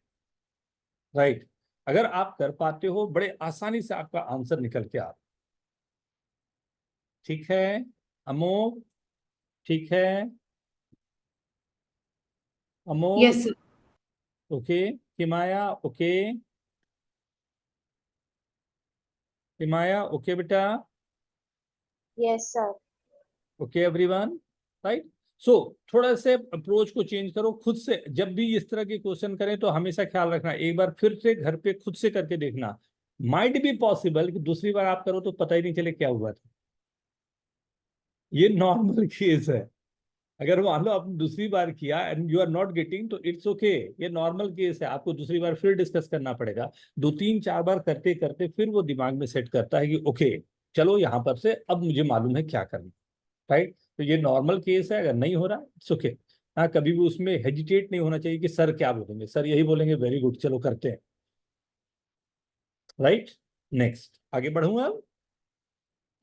राइट। अगर आप कर पाते हो, बड़े आसानी से आपका आंसर निकल के आ, ठीक है अमोक? ठीक है Amogh? Yes, sir. Okay. Himaya okay? Himaya okay बेटा? Yes sir. Okay everyone, right. So थोड़ा से अप्रोच को चेंज करो खुद से। जब भी इस तरह के क्वेश्चन करें तो हमेशा ख्याल रखना, एक बार फिर से घर पे खुद से करके देखना। माइट बी पॉसिबल कि दूसरी बार आप करो तो पता ही नहीं चले क्या हुआ था। ये नॉर्मल केस है। अगर मान लो आपने दूसरी बार किया and you are not getting, तो इट्स ओके, ये नॉर्मल केस है। आपको दूसरी बार फिर डिस्कस करना पड़ेगा। 2 3 4 बार करते करते फिर वो दिमाग में सेट करता है कि ओके, चलो यहाँ पर से अब मुझे मालूम है क्या करना, राइट। तो ये नॉर्मल केस है, अगर नहीं हो रहा इट्स ओके। हाँ, कभी भी उसमें हेजिटेट नहीं होना चाहिए कि सर क्या बोलेंगे, सर यही बोलेंगे वेरी गुड, चलो करते हैं, राइट। नेक्स्ट आगे बढ़ूंगा अब।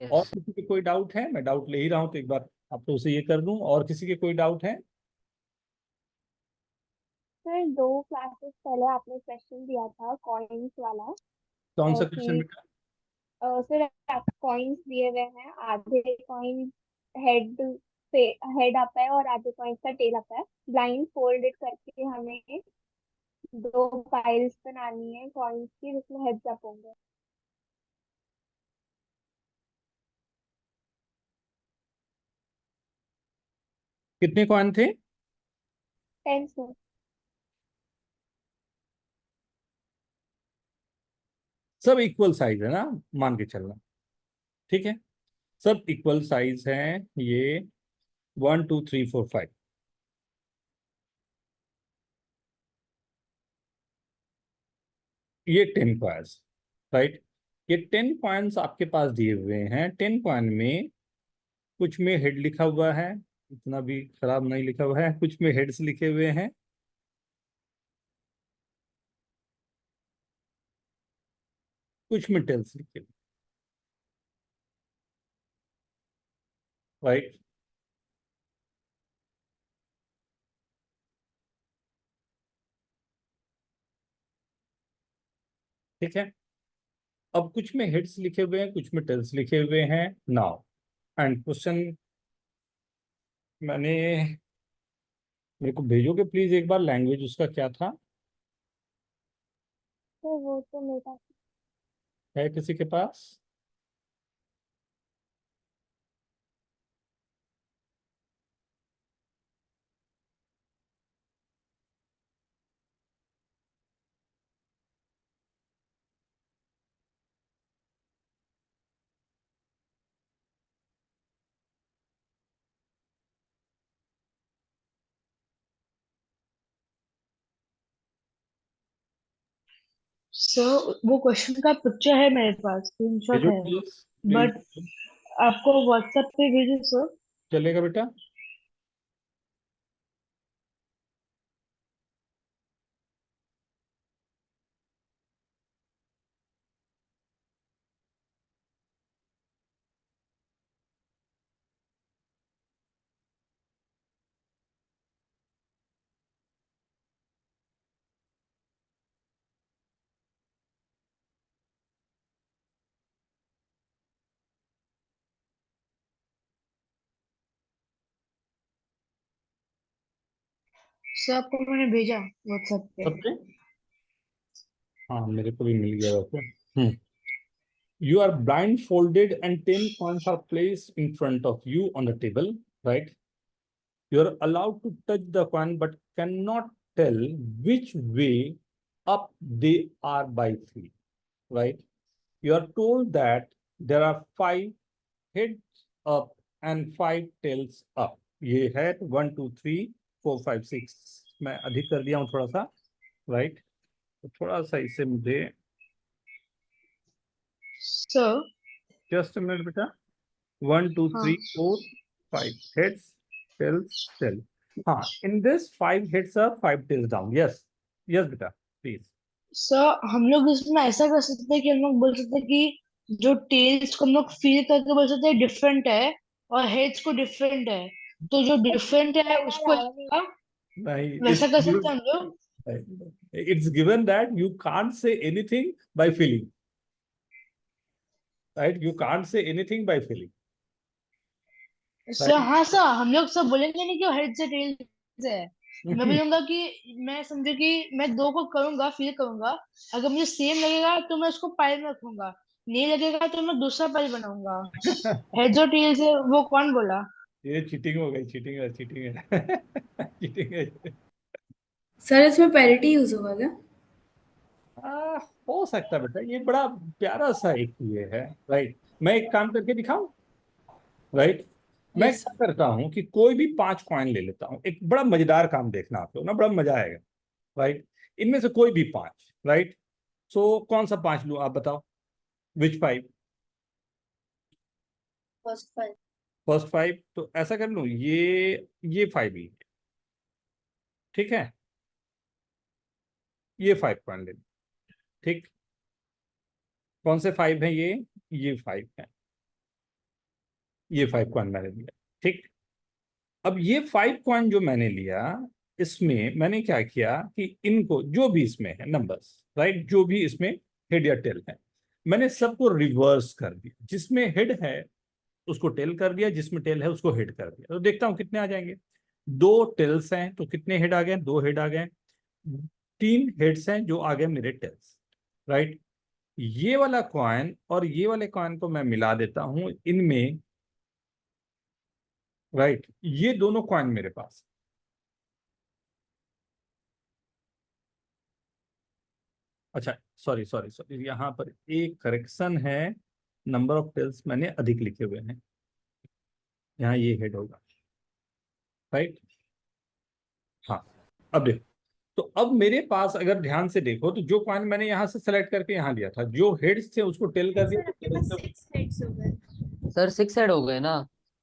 और यस। किसी के कोई डाउट है? मैं डाउट ले ही रहा हूँ तो एक बार आप तो उसे ये कर दूं। और किसी के कोई डाउट है? सर 2 क्लासेस पहले आपने क्वेश्चन दिया था कॉइन्स वाला, कौन सा क्वेश्चन कि बेटा? सर आप कॉइन्स दिए हुए हैं, आधे कॉइन हेड पे हेड आता है और आधे कॉइन्स का टेल आता है। ब्लाइंड फोल्डेड करके हमें 2 पाइल्स बनानी है कॉइन्स की जिसमें हेड्स अप होंगे। कितने कॉइन थे? 10 सर। सब इक्वल साइज है ना, मान के चलना, ठीक है। सब इक्वल साइज है ये, 1 2 3 4 5। ये 10 कॉइन्स, राइट। ये 10 कॉइन्स आपके पास दिए हुए हैं। 10 कॉइन में कुछ में हेड लिखा हुआ है, इतना भी खराब नहीं लिखा हुआ है, कुछ में हेड्स लिखे हुए हैं, कुछ में टेल्स लिखे हुए, राइट। ठीक है। अब कुछ में हेड्स लिखे हुए हैं, कुछ में टेल्स लिखे हुए हैं। नाउ एंड क्वेश्चन मैंने, मेरे को भेजोगे प्लीज एक बार, लैंग्वेज उसका क्या था? तो वो तो मेरे पास है किसी के पास? सर वो क्वेश्चन का पिक्चर है मेरे पास, स्क्रीनशॉट भेजो है, प्लीज, बट प्लीज। आपको व्हाट्सएप पे भेजो सर। चलेगा बेटा? सर आपको मैंने भेजा व्हाट्सएप पे। सबके? हाँ, मेरे को भी मिल गया वैसे। You are blindfolded and 10 coins are placed in front of you on the table, right? You are allowed to touch the coin but cannot tell which way up they are by feel, right? You are told that there are 5 heads up and 5 tails up. ये है 1 2 3 4 5 6। मैं अधिक कर दिया हूँ थोड़ा सा, right? तो थोड़ा सा इसे मुझे सर जस्ट मिनट बेटा। 1 2 हाँ 3 4 5 heads, tails, tail. हाँ, in this 5 heads up, 5 tails down. Yes, yes बेटा, please. सर हम लोग इसमें ऐसा कर सकते हैं कि हम लोग बोल सकते हैं कि जो टेल्स को हम लोग फील करके बोल सकते हैं डिफरेंट है, और हेड्स को डिफरेंट है, तो जो डिफरेंट है उसको नहीं, वैसा कर सकते हैं हम लोग। it's given that you can't say anything by feeling, right? You can't say anything by feeling, sir right? हाँ सर, हम लोग सब बोलेंगे नहीं कि हेड से टेल्स है। मैं बोलूंगा कि मैं समझो कि मैं दो को करूंगा, फील करूंगा, अगर मुझे सेम लगेगा तो मैं उसको पाइल में रखूंगा, नहीं लगेगा तो मैं दूसरा पाइल बनाऊंगा। हेड और टेल्स है वो कौन बोला? ये चीटिंग हो गई, चीटिंग है, चीटिंग है। चीटिंग है। सर इसमें पैरिटी यूज होगा क्या? हो सकता है बेटा, ये बड़ा प्यारा सा एक ये है, राइट? मैं एक काम करके दिखाऊं, राइट? मैं यस क्या करता हूं कि कोई भी 5 कॉइन ले लेता हूं। एक बड़ा मजेदार काम देखना आप लोग ना, बड़ा मजा आएगा, राइट? इनमें से कोई भी 5, राइट? सो कौन सा 5 लूं, आप बताओ? विच 5? फर्स्ट 5। फर्स्ट 5? तो ऐसा कर लूं, ये 5 ही, ठीक है? ये 5 कॉइन ले लूं, ठीक? कौन से 5 है ये 5 है, ये 5 कॉइन मैंने लिया, ठीक? अब ये 5 कॉइन जो मैंने लिया, इसमें मैंने क्या किया कि इनको जो भी इसमें है नंबर्स, राइट, जो भी इसमें हेड या टेल है, मैंने सबको रिवर्स कर दिया। जिसमें हेड है उसको टेल कर दिया, जिसमें टेल है उसको हेड कर दिया। तो देखता हूं कितने आ जाएंगे। 2 टेल्स हैं तो कितने हेड आ गए? 2 हेड आ गए। 3 हेड्स हैं जो आ गए मेरे टेल्स, राइट? ये वाला कॉइन और ये वाले कॉइन को मैं मिला देता हूं इनमें, राइट? ये दोनों कॉइन मेरे पास, अच्छा सॉरी सॉरी सॉरी, यहाँ पर एक करेक्शन है, नंबर ऑफ टेल्स मैंने अधिक लिखे हुए हैं, यहाँ ये हेड होगा, राइट? हाँ, अब देखो, तो अब मेरे पास अगर ध्यान से देखो तो जो कॉइन मैंने यहाँ से सेलेक्ट करके यहाँ लिया था, जो हेड्स थे उसको टेल कर दिया, सर आपके पास 6 हेड्स हो गए। सर 6 हेड हो गए ना,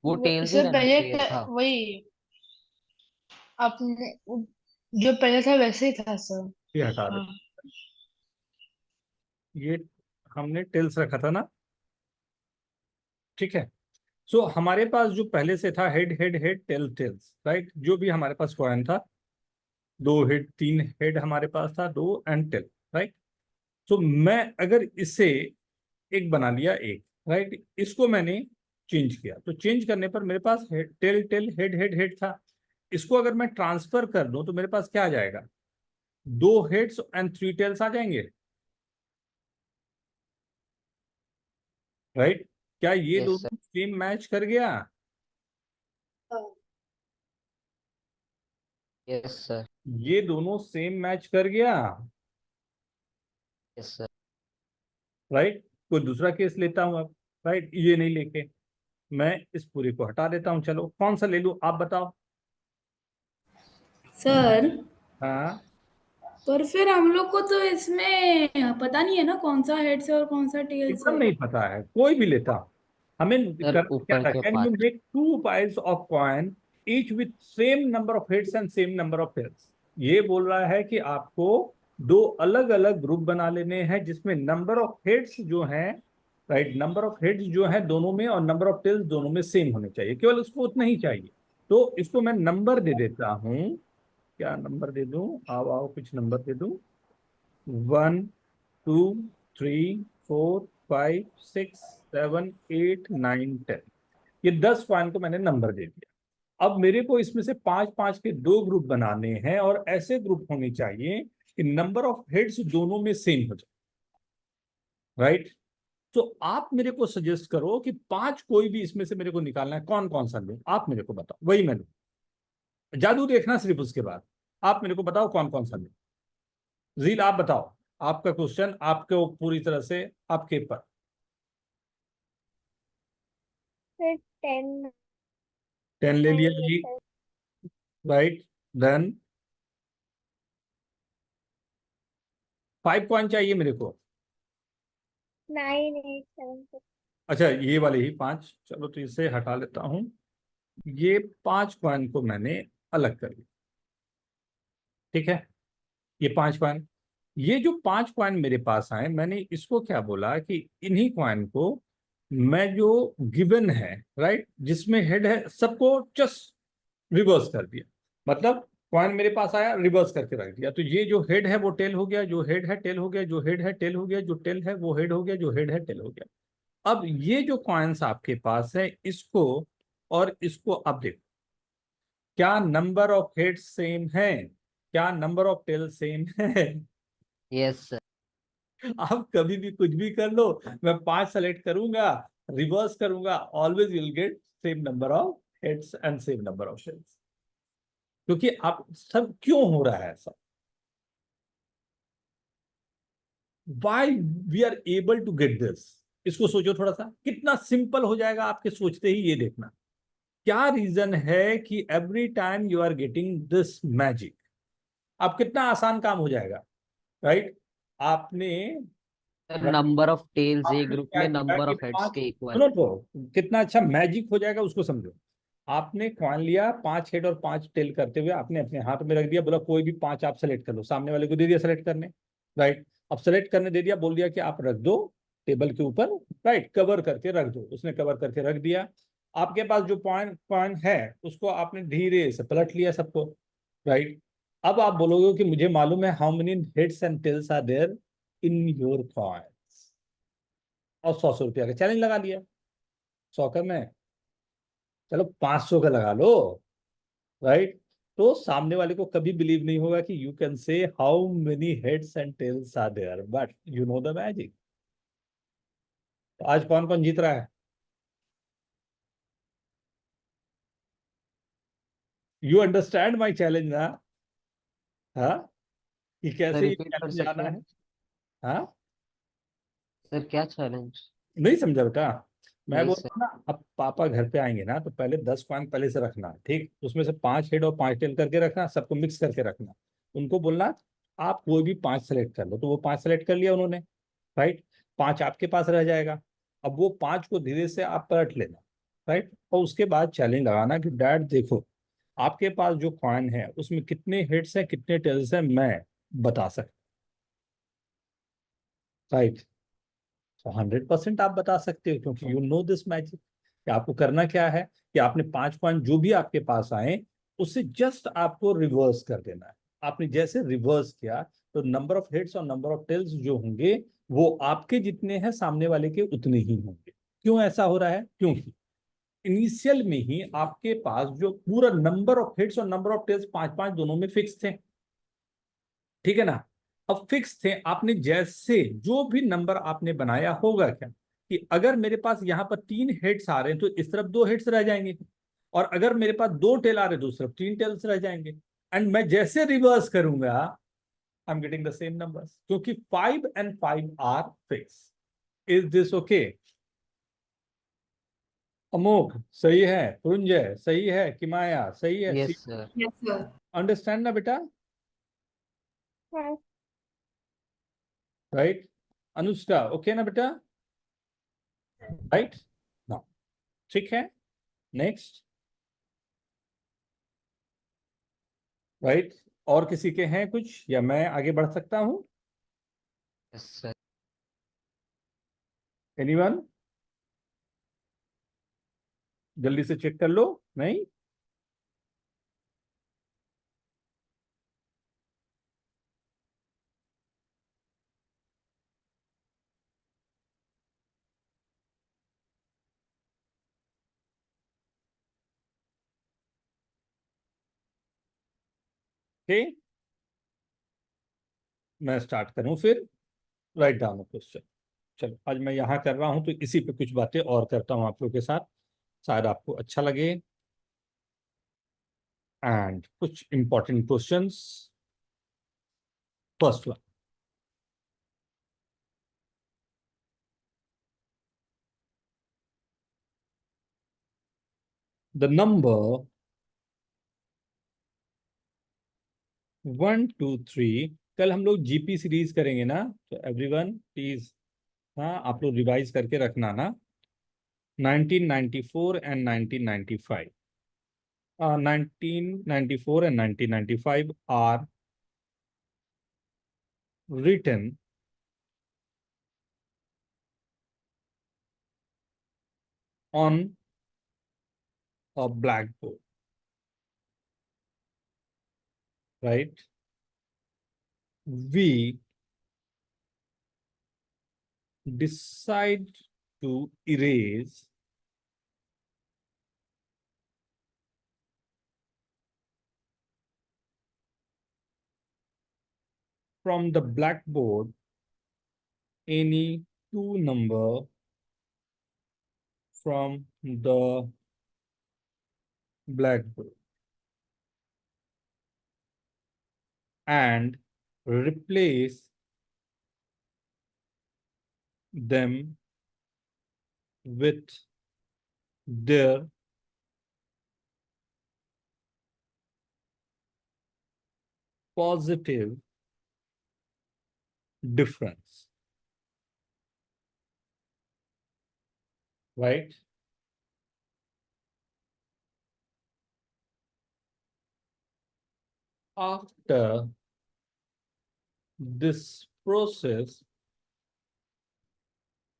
वो टेल्स ही सर रहना चाहिए था। वही आपने जो पहले था वैसे ही था सर। ये हटा दे, हाँ ये हमने टेल्स रखा था ना, ठीक है? सो हमारे पास जो पहले से था head head head tail tails, right? जो भी हमारे पास कॉइन था, 2 हेड 3 हेड हमारे पास था, 2 एंड टेल, राइट? तो मैं अगर इसे एक बना लिया, एक, राइट, इसको मैंने चेंज किया, तो चेंज करने पर मेरे पास head tail tail head head head था। इसको अगर मैं ट्रांसफर कर दूं तो मेरे पास क्या आ जाएगा? 2 हेड्स एंड 3 टेल्स आ जाएंगे, राइट? क्या ये यस सर। दोनों सेम मैच कर गया? Yes sir. ये दोनों सेम मैच कर गया, यस सर। राइट? कोई दूसरा केस लेता हूं अब, राइट? ये नहीं लेके मैं इस पूरे को हटा देता हूं। चलो कौन सा ले लूं, आप बताओ? सर हाँ, पर फिर हम लोग को तो इसमें पता नहीं है ना कौन सा हेड से और कौन सा टेल एकदम से। नहीं पता है, कोई भी लेता। हमें सर करना क्या ऊपर था, के can you part. Make two piles of coin each with same number of heads and same number of tails. ये बोल रहा है कि आपको दो अलग अलग ग्रुप बना लेने हैं जिसमें नंबर ऑफ हेड्स जो हैं, राइट, नंबर ऑफ हेड्स जो है दोनों में और नंबर ऑफ टेल्स दोनों में सेम होने चाहिए, केवल उसको उतना ही चाहिए। तो इसको मैं नंबर दे देता हूं। क्या नंबर दे दूं, आओ आओ कुछ नंबर दे दूं। 1 2 3 4 5 6 7 8 9 10। ये 10 कॉइन को मैंने नंबर दे दिया। अब मेरे को इसमें से 5 5 के दो ग्रुप बनाने हैं और ऐसे ग्रुप होने चाहिए कि नंबर ऑफ हेड्स दोनों में सेम हो जाए, राइट। तो आप मेरे को सजेस्ट करो कि 5 कोई भी इसमें से मेरे को निकालना है, कौन कौन सा लूं, आप मेरे को बताओ, वही मैं लूं। जादू देखना सिर्फ उसके बाद। आप मेरे को बताओ कौन कौन सा लूं। जील आप बताओ, आपका क्वेश्चन आपके पूरी तरह से आपके पर। फिर 10 10 ले 9 लिया 8 जी, 7 राइट। देन 5 कॉइन चाहिए मेरे को। 9 8 7 6। अच्छा ये वाले ही 5, चलो तो इसे हटा लेता हूं। ये 5 कॉइन को मैंने अलग कर लिया, ठीक है। ये 5 कॉइन, ये जो 5 कॉइन मेरे पास आए, मैंने इसको क्या बोला कि इन्हीं कॉइन को मैं जो गिवन है, राइट, जिसमें हेड है सबको जस्ट रिवर्स कर दिया। मतलब कॉइन मेरे पास आया, रिवर्स करके रख दिया, तो ये जो हेड है वो टेल हो गया, जो हेड है टेल हो गया, जो हेड है टेल हो गया, जो टेल है वो हेड हो गया, जो हेड है टेल हो गया। अब ये जो कॉइन्स आपके पास है, इसको और इसको आप देखो, क्या नंबर ऑफ हेड सेम है, क्या नंबर ऑफ टेल सेम है। Yes sir. आप कभी भी कुछ भी कर लो, मैं 5 सेलेक्ट करूंगा, रिवर्स करूंगा, always will get same number of heads and same number of tails. क्योंकि आप सब क्यों हो रहा है ऐसा, why we are able to get this. इसको सोचो थोड़ा सा, कितना सिंपल हो जाएगा आपके सोचते ही, ये देखना क्या रीजन है कि every time you are getting this magic. अब कितना आसान काम हो जाएगा, राइट। आपने नंबर ऑफ टेल्स एक आपने ग्रुप क्या में किया नंबर कि ऑफ हेड्स 5, के इक्वल। सुनो तो कितना अच्छा मैजिक हो जाएगा उसको समझो। आपने कॉइन लिया, 5 हेड और 5 टेल करते हुए आपने अपने हाथ में रख दिया, बोला कोई भी 5 आप सेलेक्ट कर लो, सामने वाले को दे दिया सेलेक्ट करने, राइट। अब सेलेक्ट करने दे दिया, बोल दिया कि आप रख दो टेबल के ऊपर, राइट, कवर करके रख दो, उसने कवर करके रख दिया। आपके पास जो पॉइंट कॉइन है उसको आपने धीरे से पलट लिया सबको, राइट। अब आप बोलोगे कि मुझे मालूम है how many heads and tails are there in your coin, और 100 रुपया का चैलेंज लगा लिया। 100 का मैं, चलो 500 का लगा लो, राइट। तो सामने वाले को कभी बिलीव नहीं होगा कि you can say how many heads and tails are there, but you know the magic. तो आज कौन कौन जीत रहा है, यू अंडरस्टैंड माई चैलेंज ना, हाँ, कि सर कैसे ये रिपीट कर चैलेंज सकते आना हैं। है। हाँ, सर क्या चैलेंज। नहीं समझा बेटा, मैं नहीं बोल सर। रहा हूँ ना, अब पापा घर पे आएंगे ना तो पहले 10 कॉइन पहले से रखना, ठीक, उसमें से 5 हेड और 5 टेल करके रखना, सबको मिक्स करके रखना। उनको बोलना आप कोई भी 5 सेलेक्ट कर लो, तो वो 5 सेलेक्ट कर लिया उन्होंने, राइट। 5 आपके पास रह जाएगा। अब वो 5 को धीरे से आप पलट लेना, राइट, और उसके बाद चैलेंज लगाना कि डैड देखो आपके पास जो कॉइन है उसमें कितने हेड्स हैं कितने टेल्स हैं, मैं बता सकता, राइट। तो 100% आप बता सकते हो क्योंकि यू नो दिस मैजिक। कि आपको करना क्या है कि आपने 5 पॉइंट जो भी आपके पास आए उससे जस्ट आपको रिवर्स कर देना है। आपने जैसे रिवर्स किया तो नंबर ऑफ हेड्स और नंबर ऑफ टेल्स जो होंगे वो आपके जितने हैं सामने वाले के उतने ही होंगे। क्यों ऐसा हो रहा है, क्योंकि इनिशियल में ही आपके पास जो पूरा नंबर ऑफ हेड्स और नंबर ऑफ टेल्स 5 5 दोनों में फिक्स थे, ठीक है ना। अब फिक्स थे, आपने जैसे जो भी नंबर आपने बनाया होगा क्या कि अगर मेरे पास यहाँ पर 3 हेड्स आ रहे हैं तो इस तरफ 2 हेड्स रह जाएंगे, और अगर मेरे पास 2 टेल आ रहे हैं तो उस तरफ 3 टेल्स रह जाएंगे। एंड मैं जैसे रिवर्स करूंगा I am getting the same numbers, क्योंकि 5 and 5 are fix. Is this okay. Amogh सही है, पुरंजय सही है, किमाया सही है, yes sir. Yes sir. Understand ना बेटा। हाँ राइट? अनुष्का ओके ना बेटा? राइट ना? ठीक है, नेक्स्ट। राइट, और किसी के हैं कुछ, या मैं आगे बढ़ सकता हूं? Yes sir. एनीवन? जल्दी से चेक कर लो। नहीं? ओके, मैं स्टार्ट करूं फिर। Write down question. चलो, आज मैं यहाँ कर रहा हूं तो इसी पे कुछ बातें और करता हूं आप लोगों के साथ, शायद आपको अच्छा लगे। एंड कुछ important questions. First one, the number 1 2 3। कल हम लोग जीपी सीरीज करेंगे ना, तो एवरीवन प्लीज, हाँ आप लोग रिवाइज करके रखना ना। 1994 and 1995, 1994 and 1995 are written on a blackboard, right? We decide to erase from the blackboard any two number from the blackboard and replace them with their positive difference, right? After this process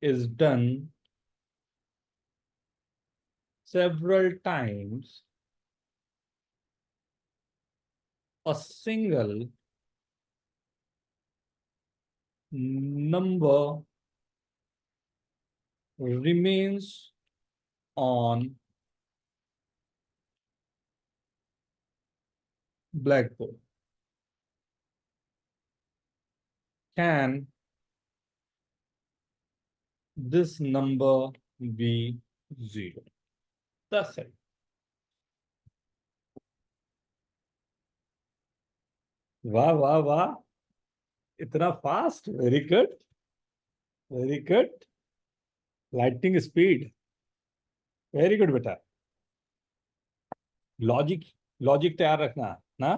is done several times, a single number remains on blackboard. Can this number be 0? That's it. वाह वाह वाह, इतना fast, very good, very good, lightning speed, very good बेटा। Logic, logic तैयार रखना ना।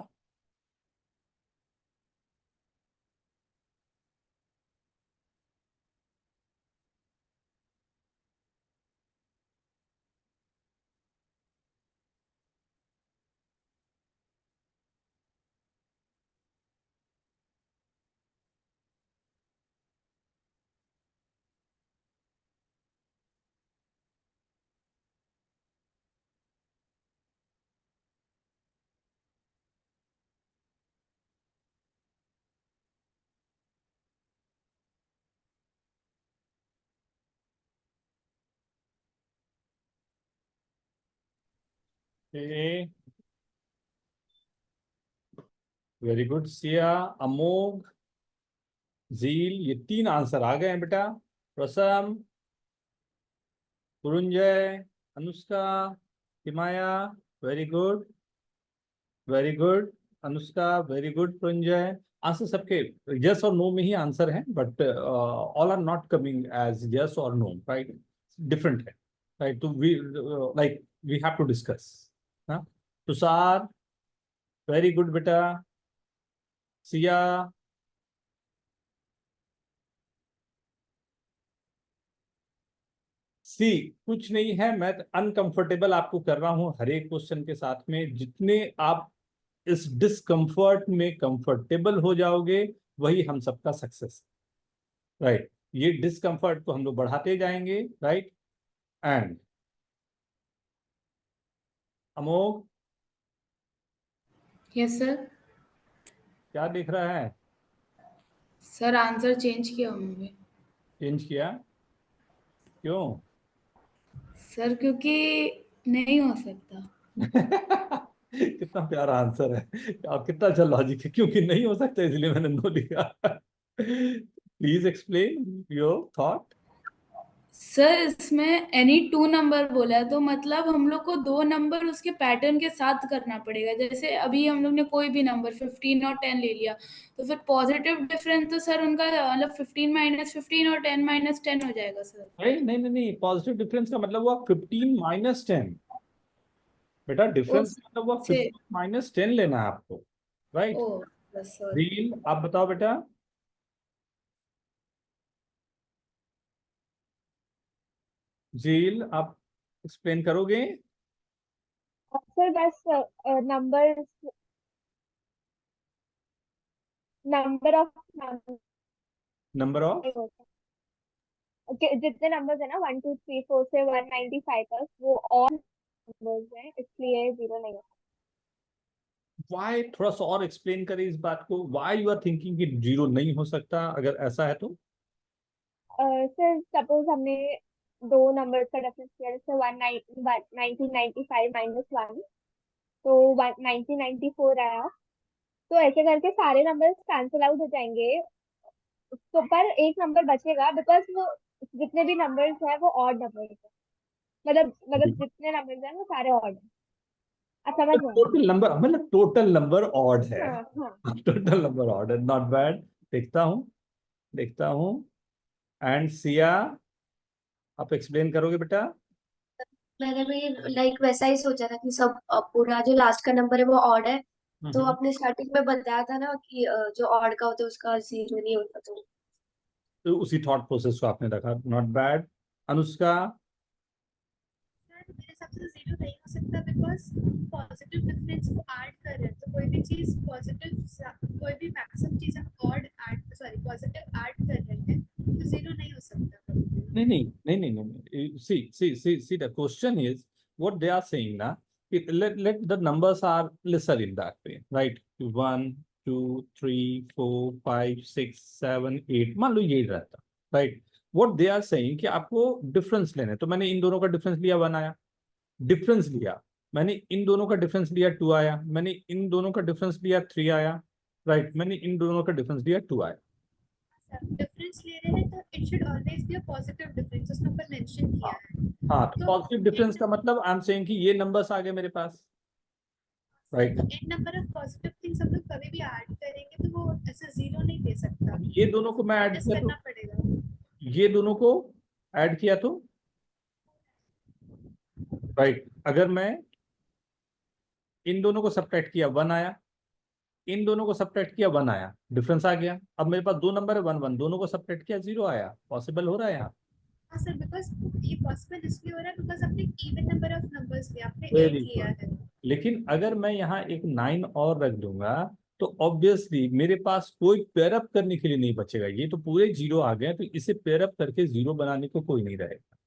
Very good Siya, अमोघ, झील, ये 3 आंसर आ गए हैं बेटा। Prasam, Puranjay, Anushka, Himaya, very good, very good. Anushka very good, Puranjay. Answer सबके यस और नो में ही आंसर हैं, but all are not coming as yes और नो, राइट? डिफरेंट है, राइट? तो we like we have to discuss. Tushar very good बेटा। सिया सी कुछ नहीं है, मैं अनकंफर्टेबल आपको कर रहा हूं हर एक क्वेश्चन के साथ में। जितने आप इस डिस्कंफर्ट में कंफर्टेबल हो जाओगे वही हम सबका सक्सेस, राइट। ये डिस्कंफर्ट को हम लोग बढ़ाते जाएंगे, right. And Amogh yes sir. क्या दिख रहा है? सर आंसर चेंज किया उन्होंने। चेंज किया? क्यों? सर क्योंकि नहीं हो सकता। कितना प्यारा आंसर है, आप कितना अच्छा लॉजिक है, क्योंकि नहीं हो सकता इसलिए मैंने नो लिखा। Please explain your thought. Sir इसमें एनी टू नंबर बोला है तो मतलब हम लोग को दो नंबर उसके पैटर्न के साथ करना पड़ेगा। जैसे अभी हम लोग ने कोई भी नंबर 15 और 10 ले लिया तो फिर पॉजिटिव डिफरेंस तो सर उनका मतलब 15 माइनस 15 और 10 माइनस 10 हो जाएगा सर। नहीं नहीं नहीं नहीं, पॉजिटिव डिफरेंस का मतलब हुआ 15 - 10। बेटा डिफरेंस का मतलब हुआ से 15 - 10 लेना है आपको, राइट। ओ सॉरी। रील आप बताओ बेटा। जील आप एक्सप्लेन करोगे? सर बस number number of number number of होता है। जितने नंबर्स है ना 1 2 3 4 से 195 तक वो ऑल नंबर्स हैं, इसलिए जीरो नहीं होता। वाई, थोड़ा सा और एक्सप्लेन करें इस बात को, वाई यू आर थिंकिंग कि जीरो नहीं हो सकता अगर ऐसा है तो। सर सपोज हमने दो नंबर्स का डिफरेंस किया, जैसे 1995 -1 तो 1994 आया। तो ऐसे करके सारे नंबर्स कैंसिल आउट हो जाएंगे, तो पर एक नंबर बचेगा बिकॉज वो जितने भी नंबर्स हैं वो ऑड नंबर्स हैं। मतलब जितने नंबर्स हैं वो सारे ऑड हैं। आप समझ रहे हैं? टोटल नंबर मतलब टोटल नंबर ऑड है। हाँ हाँ। टोटल नंबर ऑड है, नॉट बैड। देखता हूँ, देखता हूँ। एंड सिया आप एक्सप्लेन करोगे बेटा? मैंने भी लाइक वैसा ही सोचा था कि सब पूरा जो लास्ट का नंबर है वो ऑड है। तो अपने स्टार्टिंग में बताया था ना कि जो ऑड का होता है उसका जीरो नहीं होता। तो उसी थॉट प्रोसेस को आपने रखा, नॉट बैड। अनुष्का? सर मेरे हिसाब से जीरो नहीं हो सकता बिकॉज पॉजिटिव डिफरेंस को ऐड कर रहे हैं तो कोई भी चीज पॉजिटिव कोई भी मैक्सिमम चीज हम odd add sorry positive add कर रहे हैं तो जीरो नहीं हो सकता। नहीं नहीं नहीं नहीं नहीं, see the question is what they are saying ना, कि let the numbers are lesser in that way, right? 1 2 3 4 5 6 7 8 मान लो ये रहता, right? what they are saying कि आपको डिफरेंस लेने, तो मैंने इन दोनों का डिफरेंस लिया 1 आया, डिफरेंस लिया मैंने इन दोनों का डिफरेंस लिया 2 आया, मैंने इन दोनों का डिफरेंस लिया 3 आया, राइट। मैंने इन दोनों का डिफरेंस लिया 2 आया। डिफरेंस ले रहे हैं तो it should always be a positive difference उसने ऊपर मेंशन किया है। हाँ, तो तो पॉजिटिव डिफरेंस का मतलब आई एम सेइंग कि ये नंबर्स आ गए मेरे पास, राइट। तो n number of positive things हम लोग कभी भी ऐड करेंगे तो वो ऐसे जीरो नहीं दे सकता। ये दोनों को मैं ऐड माइनस किया तो, करना पड़ेगा। ये दोनों को ऐड किया तो, राइट। अगर मैं इन दोनों को सब्ट्रैक्ट किया 1 आया, इन दोनों को सब्ट्रैक्ट किया 1 आया, डिफरेंस आ गया। अब मेरे पास दो नंबर है 1 1, दोनों को सब्ट्रैक्ट किया 0 आया। पॉसिबल हो रहा है यहाँ? हाँ सर बिकॉज ये पॉसिबल इसलिए हो रहा है बिकॉज आपने इवन नंबर ऑफ नंबर्स लिया आपने वेरी 8 लिया गुड। है। लेकिन अगर मैं यहाँ एक 9 और रख दूंगा तो ऑब्वियसली मेरे पास कोई पेयरअप करने के लिए नहीं बचेगा। ये तो पूरे 0 आ गए, तो इसे पेयरअप करके 0 बनाने को कोई नहीं रहेगा।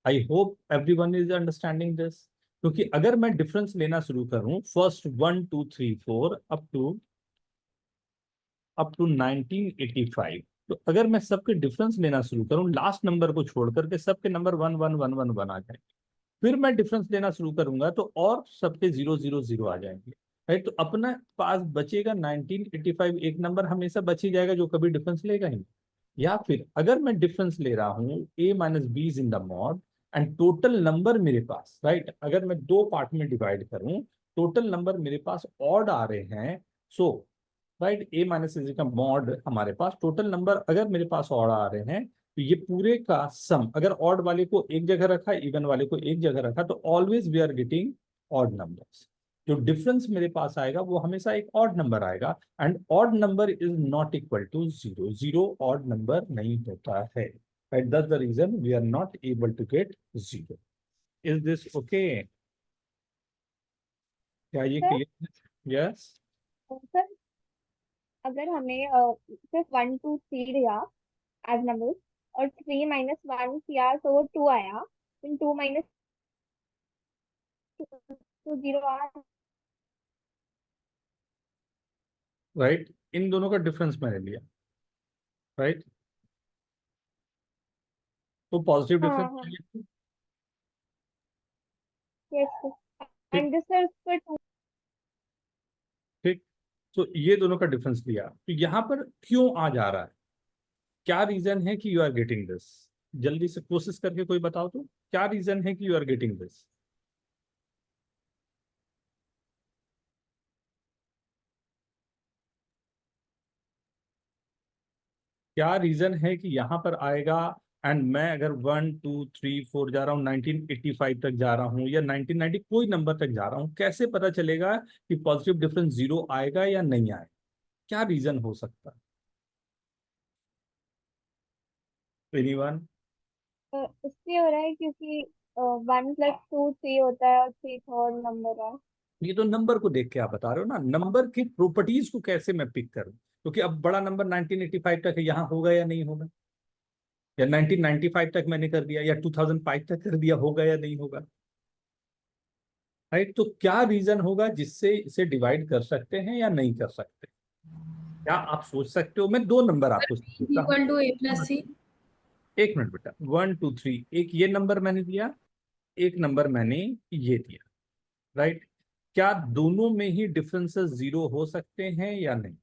I hope everyone is understanding this. क्योंकि अगर मैं डिफरेंस लेना शुरू करूं फर्स्ट 1 2 3 4 अप टू 1985, तो अगर मैं सबके डिफरेंस लेना शुरू करूं लास्ट नंबर को छोड़ करके, सबके नंबर 1 1 1 1 1 आ जाएंगे। फिर मैं डिफरेंस लेना शुरू करूंगा तो और सबके 0 0 0 आ जाएंगे, राइट। तो अपना पास बचेगा 1985, एक नंबर हमेशा बच ही जाएगा जो कभी डिफरेंस लेगा ही नहीं। या फिर अगर मैं डिफरेंस ले रहा हूँ a minus B is in the mod and total number मेरे पास, राइट, अगर मैं दो पार्ट में डिवाइड करूं, टोटल नंबर मेरे पास ऑड आ रहे हैं, सो राइट a माइनस इज का मॉड हमारे पास टोटल नंबर अगर मेरे पास ऑड आ रहे हैं तो ये पूरे का सम, अगर ऑड वाले को एक जगह रखा इवन वाले को एक जगह रखा तो always we are getting odd numbers. जो डिफरेंस मेरे पास आएगा वो हमेशा एक ऑड नंबर आएगा and odd number is not equal to 0। 0 odd number नहीं होता है। right? That's the reason we are not able to get 0. Is this okay? क्या ये Sir, clear? Yes. सर अगर हमें सिर्फ 1 2 3 दिया एज नंबर और 3 माइनस 1 किया तो वो 2 आया, फिर 2 माइनस 2 0 आया। राइट, इन दोनों का डिफरेंस मैंने लिया, राइट? तो पॉजिटिव हाँ डिफरेंस हाँ चाहिए। यस ठीक एंड दिस सर उसका 2। ठीक। तो ये दोनों का डिफरेंस लिया, तो यहाँ पर क्यों आ जा रहा है? क्या रीजन है कि यू आर गेटिंग दिस? जल्दी से कोशिश करके कोई बताओ तो, क्या रीजन है कि यू आर गेटिंग दिस? क्या रीजन है कि यहाँ पर आएगा एंड मैं अगर 1 2 3 4 जा रहा हूँ, 1985 तक जा रहा हूँ या 1990 कोई नंबर तक जा रहा हूँ, कैसे पता चलेगा कि पॉजिटिव डिफरेंस 0 आएगा या नहीं आएगा? क्या रीजन हो सकता है? एनीवन? इसलिए हो रहा है क्योंकि 1 प्लस 2 3 होता है और 3 थर्ड नंबर है। ये तो नंबर को देख के आप बता रहे हो ना, नंबर की प्रॉपर्टीज को कैसे मैं पिक करूं? क्योंकि अब बड़ा नंबर 1985 तक है, यहाँ होगा या नहीं होगा, या 1995 तक मैंने कर दिया या 2005 तक कर दिया, होगा या नहीं होगा? राइट, तो क्या रीजन होगा जिससे इसे डिवाइड कर सकते हैं या नहीं कर सकते? क्या आप सोच सकते हो? मैं दो नंबर आपको देता हूँ। इक्वल टू ए प्लस सी। एक मिनट बेटा, 1 2 3, एक ये नंबर मैंने दिया, एक नंबर मैंने ये दिया, राइट? क्या दोनों में ही डिफरेंसेस 0 हो सकते हैं या नहीं?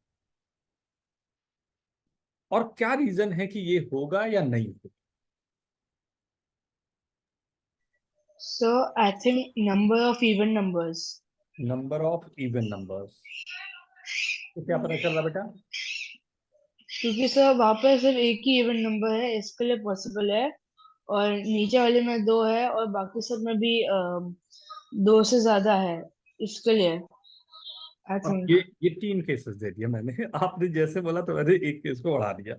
और क्या रीजन है कि ये होगा या नहीं होगा? So I think number of even numbers. Number of even numbers. तो क्या पता चल रहा बेटा? क्योंकि सर वहां पर सिर्फ एक ही इवन नंबर है, इसके लिए पॉसिबल है। और नीचे वाले में 2 है और बाकी सब में भी 2 से ज्यादा है, इसके लिए आई अब थिंक। ये तीन केसेस दे दिए मैंने आपने जैसे बोला तो मैंने एक केस को बढ़ा दिया।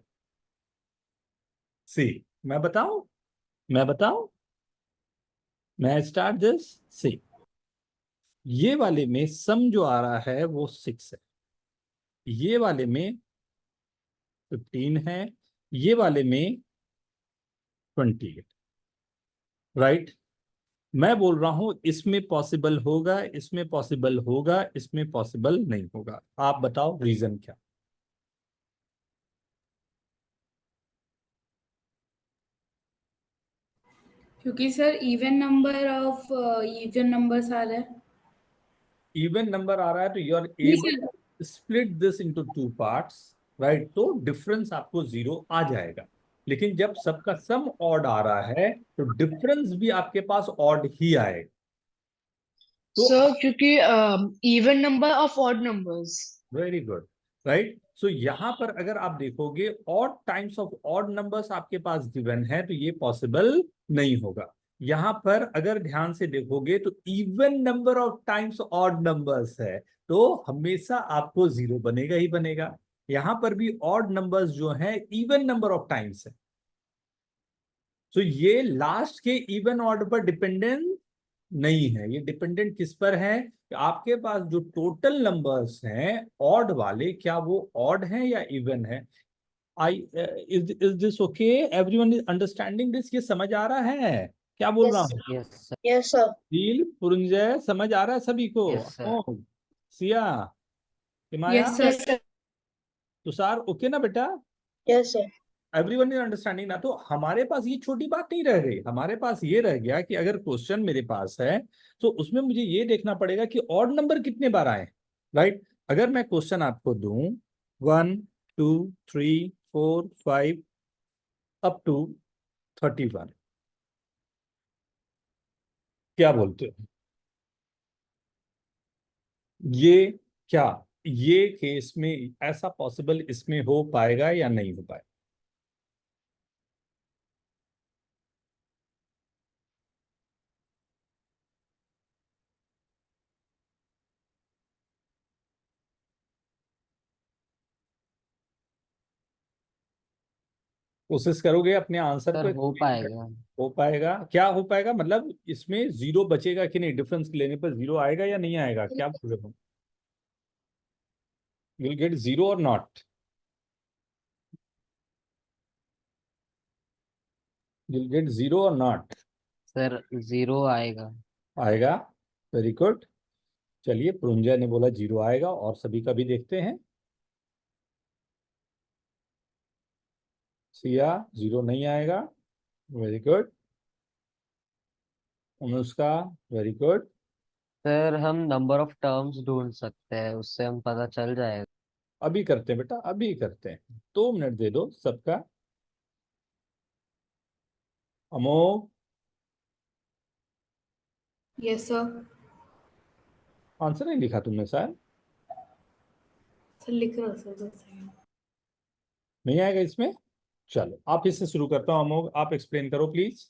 सी, मैं बताऊं? मैं बताऊं? मैं स्टार्ट दिस। सी, ये वाले में सम जो आ रहा है वो 6 है, ये वाले में 15 है, ये वाले में 28, राइट? मैं बोल रहा हूं इसमें पॉसिबल होगा, इसमें पॉसिबल होगा, इसमें पॉसिबल नहीं होगा। आप बताओ रीजन क्या? क्योंकि सर इवन नंबर्स आ रहा है। इवन नंबर आ रहा है तो यू आर नहीं able sir, to split this into two parts, right? तो डिफरेंस आपको 0 आ जाएगा। लेकिन जब सबका सम ऑड आ रहा है तो डिफरेंस भी आपके पास ऑड ही आएगा। तो सर क्योंकि even number of odd numbers. Very good, right? So यहां पर अगर आप देखोगे odd times of odd numbers आपके पास गिवन है तो ये पॉसिबल नहीं होगा। यहां पर अगर ध्यान से देखोगे तो even number of times odd numbers है, तो हमेशा आपको 0 बनेगा ही बनेगा। यहां पर भी ऑड नंबर्स जो हैं इवन नंबर ऑफ टाइम्स है, तो ये लास्ट के इवन ऑर्डर पर डिपेंडेंट नहीं है। ये डिपेंडेंट किस पर है कि आपके पास जो टोटल नंबर्स हैं ऑड वाले, क्या वो ऑड हैं या इवन है? I is this okay? Everyone is understanding this? ये समझ आ रहा है क्या बोल रहा यस हूँ? Yes sir. Yes sir. दिल पुरंजय समझ आ रहा है सभी को? Yes sir. Siya, Himaya, yes sir. Yes sir. Tushar, okay ना बेटा? Yes sir. Everyone is understanding ना? तो हमारे पास ये छोटी बात नहीं रह गई, हमारे पास ये रह गया कि अगर क्वेश्चन मेरे पास है तो उसमें मुझे ये देखना पड़ेगा कि ऑड नंबर कितने बार आए, राइट? अगर मैं क्वेश्चन आपको दूं 1 2 3 4 5 अप टू 31, क्या बोलते हो? ये क्या ये केस में ऐसा पॉसिबल इसमें हो पाएगा या नहीं हो पाएगा? कोशिश करोगे अपने आंसर सर को हो explain पाएगा। हो पाएगा? क्या हो पाएगा मतलब इसमें जीरो बचेगा कि नहीं? डिफरेंस लेने पर जीरो आएगा या नहीं आएगा? क्या बोल रहे हो? विल गेट जीरो और नॉट? विल गेट जीरो और नॉट? सर 0 आएगा। आएगा। Very good. चलिए, पुरंजय ने बोला जीरो आएगा, और सभी का भी देखते हैं। सिया, जीरो नहीं आएगा। Very good. Anushka, very good. Sir हम नंबर ऑफ टर्म्स ढूंढ सकते हैं, उससे हम पता चल जाएगा। अभी करते हैं बेटा, अभी करते हैं। 2 मिनट दे दो सबका। अमोघ, यस सर। आंसर नहीं लिखा तुमने शायद? सर लिख रहा सर, बस नहीं आएगा इसमें? चलो, आप इससे शुरू करता हूँ। अमोघ, आप एक्सप्लेन करो प्लीज।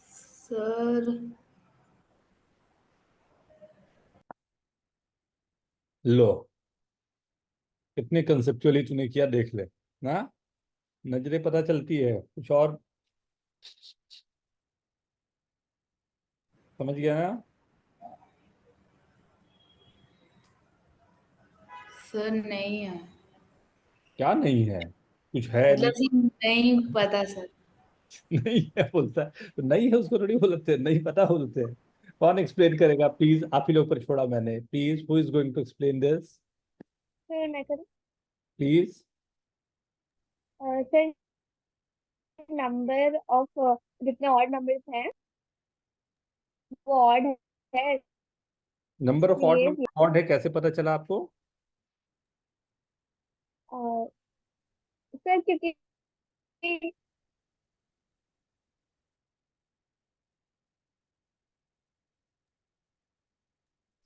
सर। लो, कितने कंसेप्चुअली तूने किया, देख ले ना। नजरें पता चलती है कुछ और। समझ गया ना? सर नहीं है, क्या नहीं है? कुछ है नहीं? मतलब नहीं पता सर। नहीं है बोलता है तो नहीं है, उसको थोड़ी बोलते हैं नहीं पता बोलते हैं। कौन एक्सप्लेन करेगा प्लीज? आप ही लोग पर छोड़ा मैंने। Please, who is going to explain this? Sir मैं करूँ? प्लीज। सर नंबर ऑफ जितने ऑड नंबर्स हैं वो ऑड है, नंबर ऑफ ऑड इसलिए नंबर ऑड है, कैसे पता चला आपको? सर क्योंकि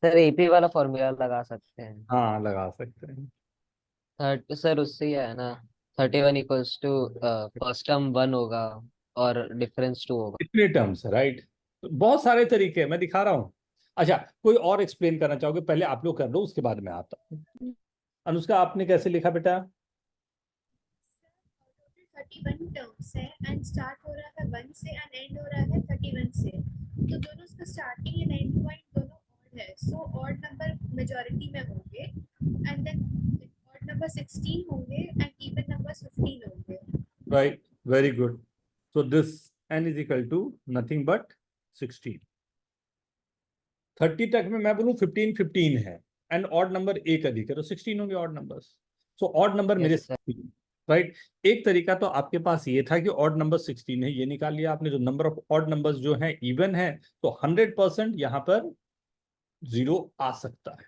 सर एपी वाला फॉर्मूला लगा सकते हैं। हाँ, लगा सकते हैं। 30 सर उससे ही है ना। 31 इक्वल्स टू फर्स्ट टर्म 1 होगा और डिफरेंस 2 होगा। इतने टर्म्स, राइट? बहुत सारे तरीके हैं, मैं दिखा रहा हूँ। अच्छा, कोई और एक्सप्लेन करना चाहोगे? पहले आप लोग कर लो, उसके बाद मैं आता हूँ। अनुष्का, आपने कैसे लिखा बेटा? 31 टर्म्स है एंड स्टार्ट हो रहा है 1 से एंड एंड हो रहा है 31 से, तो दोनों उसका स्टार्टिंग एंड एंड पॉइंट दोनों ऑड है, सो ऑड नंबर मेजॉरिटी में होंगे एंड देन ऑड नंबर 16 होंगे एंड इवन नंबर 15 होंगे। Right, very good. So this n is equal to nothing but 16। 30 तक में मैं बोलूं 15 15 है, एंड ऑड नंबर एक अधिक है, तो 16 होंगे odd numbers. So odd number मेरे यस सर। 16। राइट। एक तरीका तो आपके पास ये था कि ऑड नंबर 16 है, ये निकाल लिया आपने। जो नंबर ऑफ ऑड नंबर्स जो हैं इवन है, तो 100% यहाँ पर जीरो आ सकता है।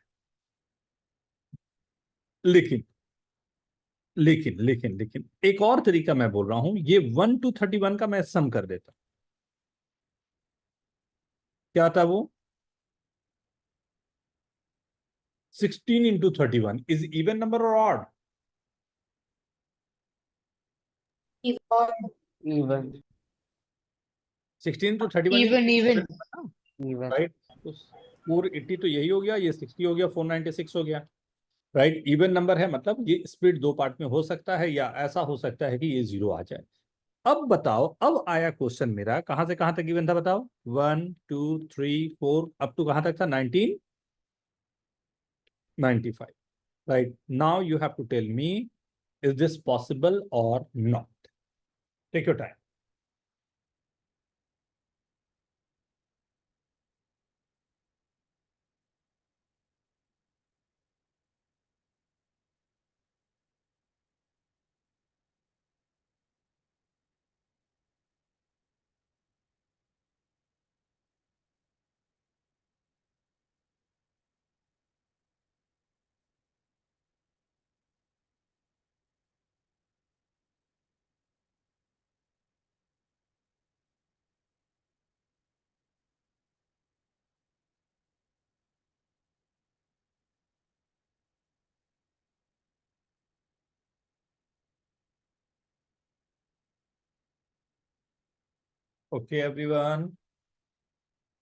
लेकिन लेकिन लेकिन लेकिन एक और तरीका मैं बोल रहा हूं, ये 1 to 31 का मैं सम कर देता। क्या था वो? 16 into 31 is even number or odd? Even 16 to 31 is even even right. तो 480 तो यही हो गया, ये 60 हो गया, 496 हो गया। राइट, इवन नंबर है, मतलब ये स्प्लिट दो पार्ट में हो सकता है, या ऐसा हो सकता है कि ये जीरो आ जाए। अब बताओ, अब आया क्वेश्चन मेरा, कहां से कहां तक इवन था बताओ? 1 2 3 4, अप टू कहां तक था? 1995। Right, now you have to tell me, is this possible और not? Take your time. Okay, everyone.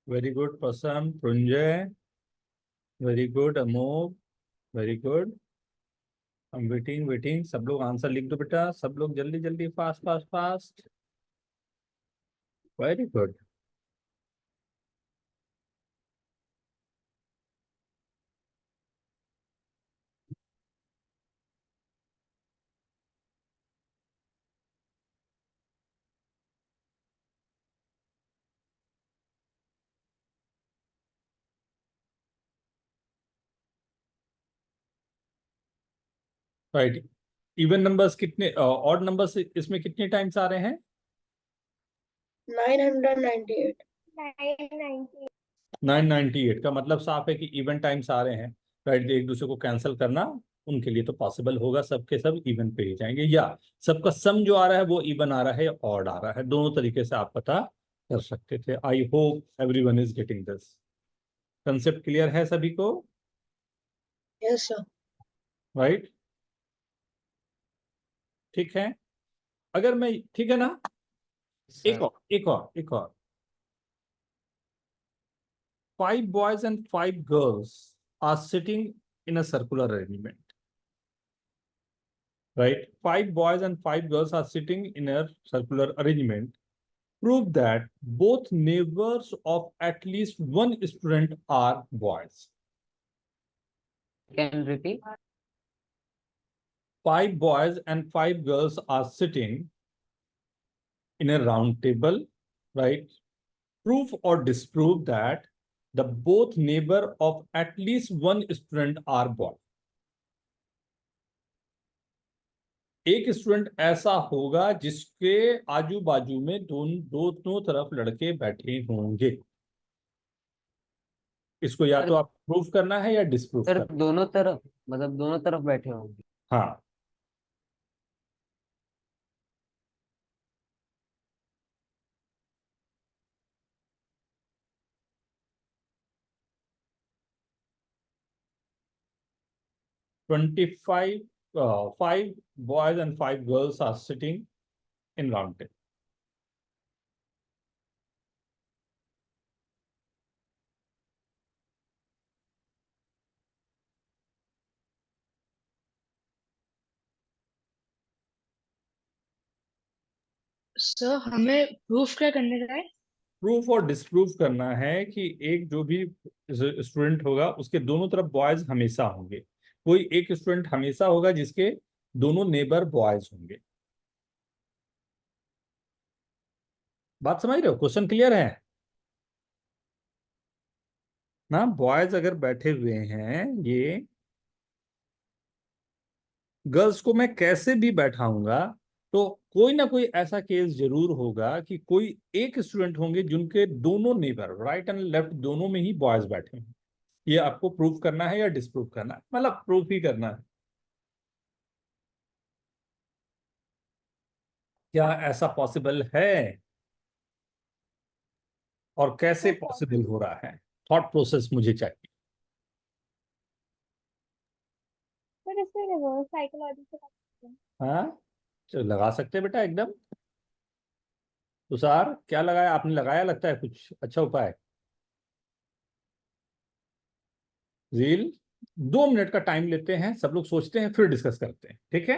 Very good, Prasam, Prunjay. Very good, Amol. Very good. Waiting, सब लोग आंसर लिख दो बेटा, सब लोग जल्दी जल्दी, fast fast fast. Very good. Right, even numbers कितने, ऑड नंबर्स इसमें कितने टाइम्स आ रहे हैं? 998। 990। 998 का मतलब साफ है कि इवन टाइम्स आ रहे हैं। राइट, एक दूसरे को कैंसिल करना उनके लिए तो पॉसिबल होगा, सबके सब इवन पे ही जाएंगे, या सबका सम जो आ रहा है वो इवन आ रहा है, ऑड आ रहा है, दोनों तरीके से आप पता कर सकते थे। I hope everyone is getting this. Concept clear है सभी को? Yes sir. राइट, ठीक है। अगर मैं, ठीक है ना, एक सर और एक और एक और 5 boys and 5 girls are sitting in a circular arrangement. Right? 5 boys and 5 girls are sitting in a circular arrangement. Prove that both neighbors of at least one student are boys. Can repeat? 5 boys and 5 girls are sitting in a round table, right? Prove or disprove that the both neighbor of at least one student are boys. एक student ऐसा होगा जिसके आजू बाजू में दोनों तरफ लड़के बैठे होंगे। इसको या तो आप प्रूफ करना है या डिस्प्रूफ सर करना। दोनों तरफ, मतलब दोनों तरफ बैठे होंगे। हाँ, five boys and 5 girls are sitting in round table. Sir हमें प्रूफ क्या करने का है? प्रूफ और डिस्प्रूफ करना है कि एक जो भी स्टूडेंट होगा उसके दोनों तरफ बॉयज हमेशा होंगे। कोई एक स्टूडेंट हमेशा होगा जिसके दोनों नेबर बॉयज होंगे। बात समझ रहे हो? क्वेश्चन क्लियर है ना? बॉयज अगर बैठे हुए हैं, ये गर्ल्स को मैं कैसे भी बैठाऊंगा तो कोई ना कोई ऐसा केस जरूर होगा कि कोई एक स्टूडेंट होंगे जिनके दोनों नेबर राइट एंड लेफ्ट दोनों में ही बॉयज बैठे होंगे। ये आपको प्रूफ करना है या डिस्प्रूव करना है? मतलब प्रूफ ही करना है। क्या ऐसा पॉसिबल है और कैसे पॉसिबल हो रहा है? थॉट प्रोसेस मुझे चाहिए। सर इससे रिवर्स साइकोलॉजी से बात करते हैं। हाँ, चलो लगा सकते हैं बेटा एकदम। तुषार क्या लगाया आपने? लगाया लगता है कुछ अच्छा उपाय। जील, 2 मिनट का टाइम लेते हैं, सब लोग सोचते हैं, फिर डिस्कस करते हैं, ठीक है?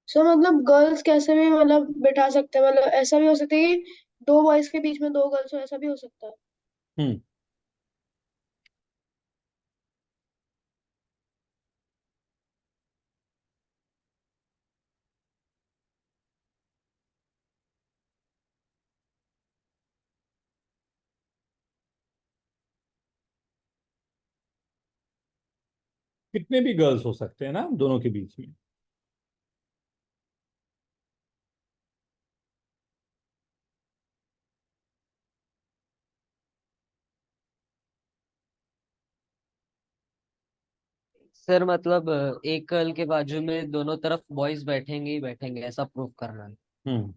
सर मतलब गर्ल्स कैसे भी मतलब बिठा सकते हैं, मतलब ऐसा भी हो सकता है कि दो बॉयज के बीच में दो गर्ल्स हो, ऐसा भी हो सकता है। हम्म, कितने भी गर्ल्स हो सकते हैं ना दोनों के बीच में। सर मतलब एक गर्ल के बाजू में दोनों तरफ बॉयज बैठेंगे ही बैठेंगे, ऐसा प्रूफ करना है। हम्म,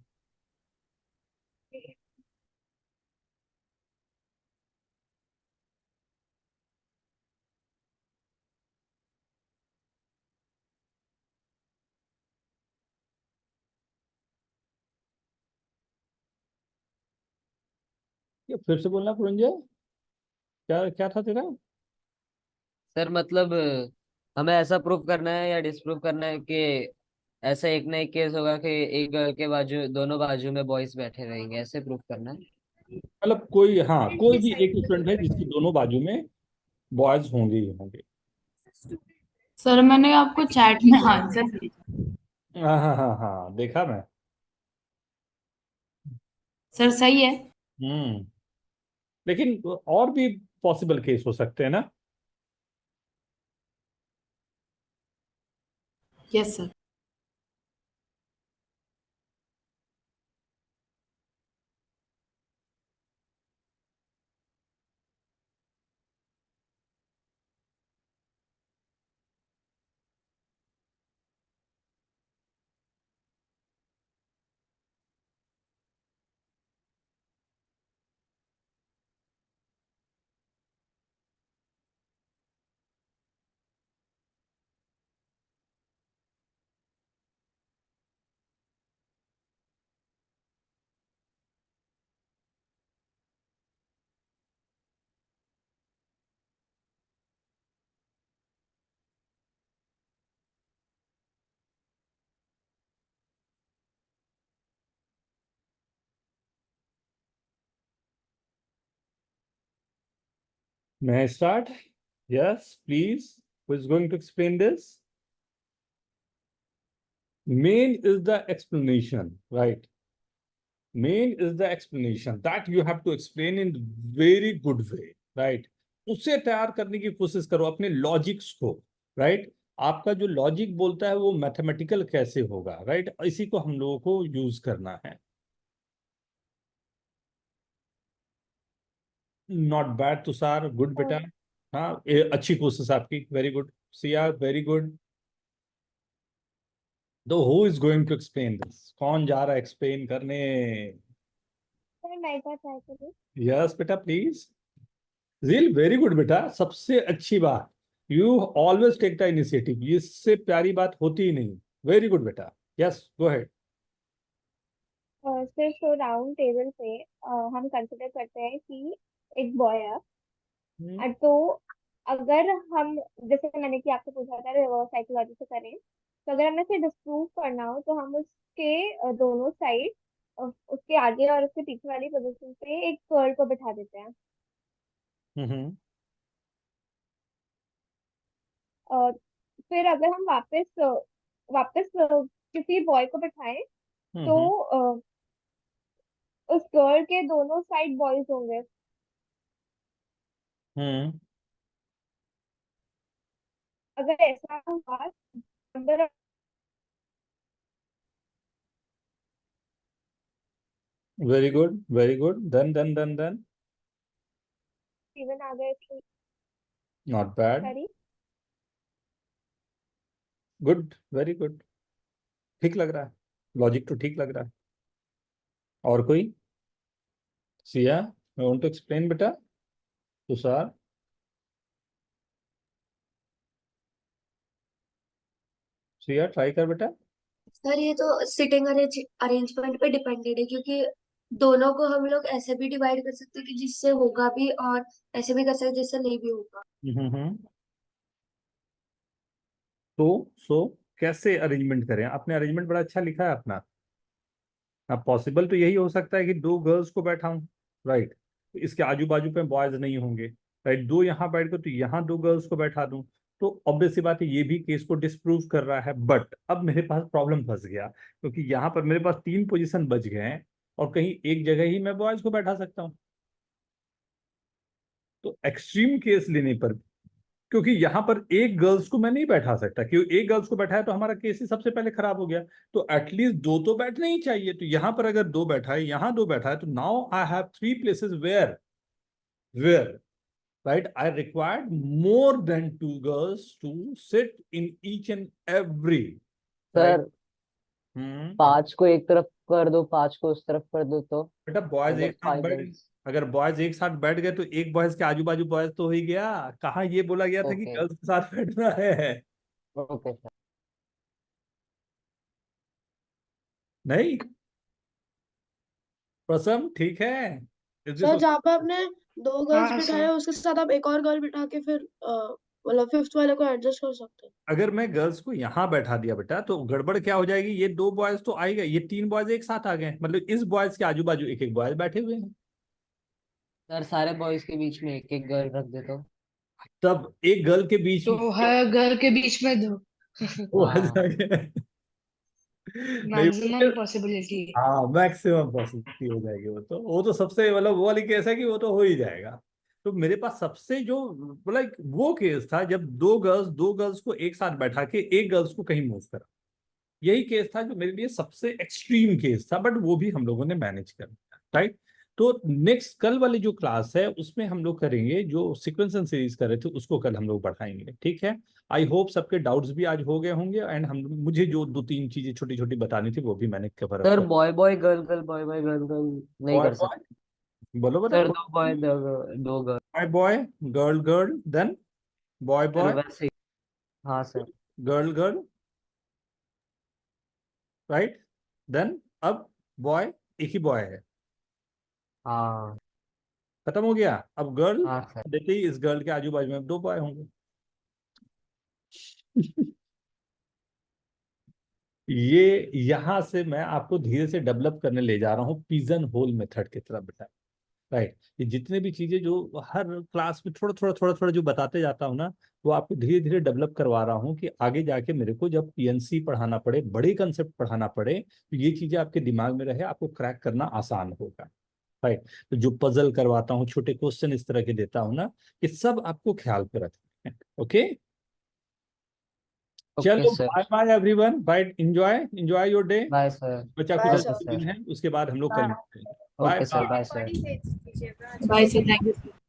ये फिर से बोलना पुरंजय, क्या क्या था तेरा? सर मतलब हमें ऐसा प्रूव करना है या डिसप्रूव करना है कि ऐसा एक ना एक केस होगा कि एक गर्ल के बाजू दोनों बाजू में बॉयज बैठे रहेंगे, ऐसे प्रूव करना है? मतलब कोई, हाँ, कोई भी डिसाइड एक स्टूडेंट है जिसकी दोनों बाजू में बॉयज होंगे ही होंगे। सर मैंने आपको चैट में आंसर भेजा। हाँ हाँ हाँ हाँ, देखा मैं। सर सही है। हम्म। लेकिन और भी पॉसिबल केस हो सकते हैं ना। Yes sir. May I start? Yes, please. Who is going to explain this? Main is the explanation, right? Main is the explanation that you have to explain in very good way, right? उसे तैयार करने की कोशिश करो अपने logics को, right? आपका जो लॉजिक बोलता है वो मैथमेटिकल कैसे होगा, राइट? इसी को हम लोगों को यूज करना है। नॉट बैड तुषार, गुड बेटा। हाँ, अच्छी कोशिश आपकी, very good. Siya, very good. तो who is going to explain this? कौन जा रहा है एक्सप्लेन करने? सर मैं एक बार ट्राई करूँ? यस बेटा, प्लीज। जील, वेरी गुड बेटा, सबसे अच्छी बात। You always take the initiative, इससे प्यारी बात होती ही नहीं। वेरी गुड बेटा। Yes, go ahead. सर तो राउंड टेबल पे हम कंसिडर करते हैं कि एक बॉय है। तो अगर हम, जैसे मैंने कि आपसे पूछा था रिवर्स साइकोलॉजी से करें, तो अगर हमें इसे डिस्प्रूव करना हो तो हम उसके दोनों साइड, उसके आगे और उसके पीछे वाली पोजीशन पे एक कर्ल को बिठा देते हैं। हम्म और फिर अगर हम वापस किसी बॉय को बिठाएं तो हम्म उस गर्ल के दोनों साइड बॉयज होंगे। हम्म अगर ऐसा हुआ, number very good, very good. Then even आ गए तो not bad. Sorry. Good, very good. ठीक लग रहा है, लॉजिक तो ठीक लग रहा है। और कोई? Siya, I want to explain बेटा। तुषार। सिया, ट्राई कर बेटा। सर ये तो सिटिंग अरेंजमेंट पे डिपेंडेड है, क्योंकि दोनों को हम लोग ऐसे भी डिवाइड कर सकते हैं कि जिससे होगा भी, और ऐसे भी कर सकते हैं जिससे नहीं भी होगा। हम्म। तो कैसे अरेंजमेंट करें? आपने अरेंजमेंट बड़ा अच्छा लिखा है अपना। अब पॉसिबल तो यही हो सकता है कि दो गर्ल्स को बैठाऊं, राइट? तो इसके आजू बाजू पे बॉयज नहीं होंगे, राइट? दो यहाँ बैठ कर तो यहाँ दो गर्ल्स को बैठा दूं। तो ऑब्वियस सी बात है, ये भी केस को डिस्प्रूव कर रहा है। बट अब मेरे पास प्रॉब्लम फंस गया, क्योंकि यहाँ पर मेरे पास तीन पोजीशन बच गए हैं और कहीं एक जगह ही मैं बॉयज को बैठा सकता हूँ। तो एक्सट्रीम केस लेने पर, क्योंकि यहां पर एक गर्ल्स को मैं नहीं बैठा सकता, क्योंकि एक गर्ल्स को बैठाया तो हमारा केस ही सबसे पहले खराब हो गया। तो एटलीस्ट दो तो बैठने ही चाहिए। तो यहां पर अगर दो बैठा है, यहां दो बैठा है, तो now I have three places where right I required more than two girls to sit in each and every, right? Sir 5 को एक तरफ कर दो, 5 को उस तरफ कर दो, तो बेटा बॉयज मतलब एक साथ 5 बैठ, गर्ल्स। अगर बॉयज एक साथ बैठ गए तो एक बॉयज के आजू बाजू बॉयज तो हो ही गया। कहाँ ये बोला गया था कि ओके, गर्ल्स के साथ बैठना है? Okay sir. नहीं, प्रसम, ठीक है? Is this? सर जहाँ पे आपने 2 गर्ल्स हाँ बिठाए सर। उसके साथ आप एक और गर्ल बिठा के फिर मतलब फिफ्थ वाले को एडजस्ट कर सकते हैं। अगर मैं गर्ल्स को यहाँ बैठा दिया बेटा तो गड़बड़ क्या हो जाएगी, ये 2 बॉयज तो आएगा, ये 3 बॉयज एक साथ आ गए, मतलब इस बॉयज के आजू बाजू एक एक बॉयज बैठे हुए हैं, सर सारे बॉयज के बीच में एक एक गर्ल रख देता हूँ। तब एक गर्ल के बीच तो में हर घर के बीच में दो वो आ हाँ जाएगा। नहीं मैक्सिमम पॉसिबिलिटी। हाँ मैक्सिमम पॉसिबिलिटी हो जाएगी, वो तो सबसे मतलब वो वाली केस है कि वो तो हो ही जाएगा। तो मेरे पास सबसे जो मतलब वो केस था जब 2 गर्ल्स को एक साथ बैठा के एक गर्ल्स को कहीं मूव करा, यही केस था जो मेरे लिए सबसे एक्सट्रीम केस था, बट वो भी हम लोगों ने मैनेज कर लिया, राइट। तो नेक्स्ट कल वाली जो क्लास है उसमें हम लोग करेंगे जो सीक्वेंस एंड सीरीज कर रहे थे उसको कल हम लोग बढ़ाएंगे, ठीक है। आई होप सबके डाउट्स भी आज हो गए होंगे, एंड हम मुझे जो 2-3 चीजें छोटी छोटी बतानी थी वो भी मैंने कवर अप सर कर। Boy boy girl girl boy boy girl girl नहीं बॉय कर बॉय सकते बोलो बेटा, sir, 2 boy 2 girl. Boy boy girl girl then boy sir boy वैसे ही। हाँ sir. Girl girl, right, then अब बॉय एक ही बॉय है, हाँ खत्म हो गया। अब गर्ल हाँ सर। देखते ही इस गर्ल के आजू बाजू में 2 बॉय होंगे। ये यहां से मैं आपको धीरे से डेवलप करने ले जा रहा हूँ पिजन होल मेथड की तरफ बेटा, राइट। ये जितने भी चीजें जो हर क्लास में थोड़ा थोड़ा जो बताते जाता हूँ ना, वो आपको धीरे धीरे डेवलप करवा रहा हूँ कि आगे जाके मेरे को जब पीएनसी पढ़ाना पड़े, बड़े कंसेप्ट पढ़ाना पड़े, तो ये चीजें आपके दिमाग में रहे, आपको क्रैक करना आसान होगा, राइट। तो जो पजल करवाता हूँ, छोटे क्वेश्चन इस तरह के देता हूँ ना, ये सब आपको ख्याल पे रखना है, ओके। ओके चलो sir. Bye bye everyone, right, enjoy your day. Bye sir. बच्चा कुछ बाय ऐसा सर। दिन है उसके बाद हम लोग कल मिलते हैं। Bye okay sir, bye. Bye sir. Body भेज दीजिएगा। Bye, sir. Thank you.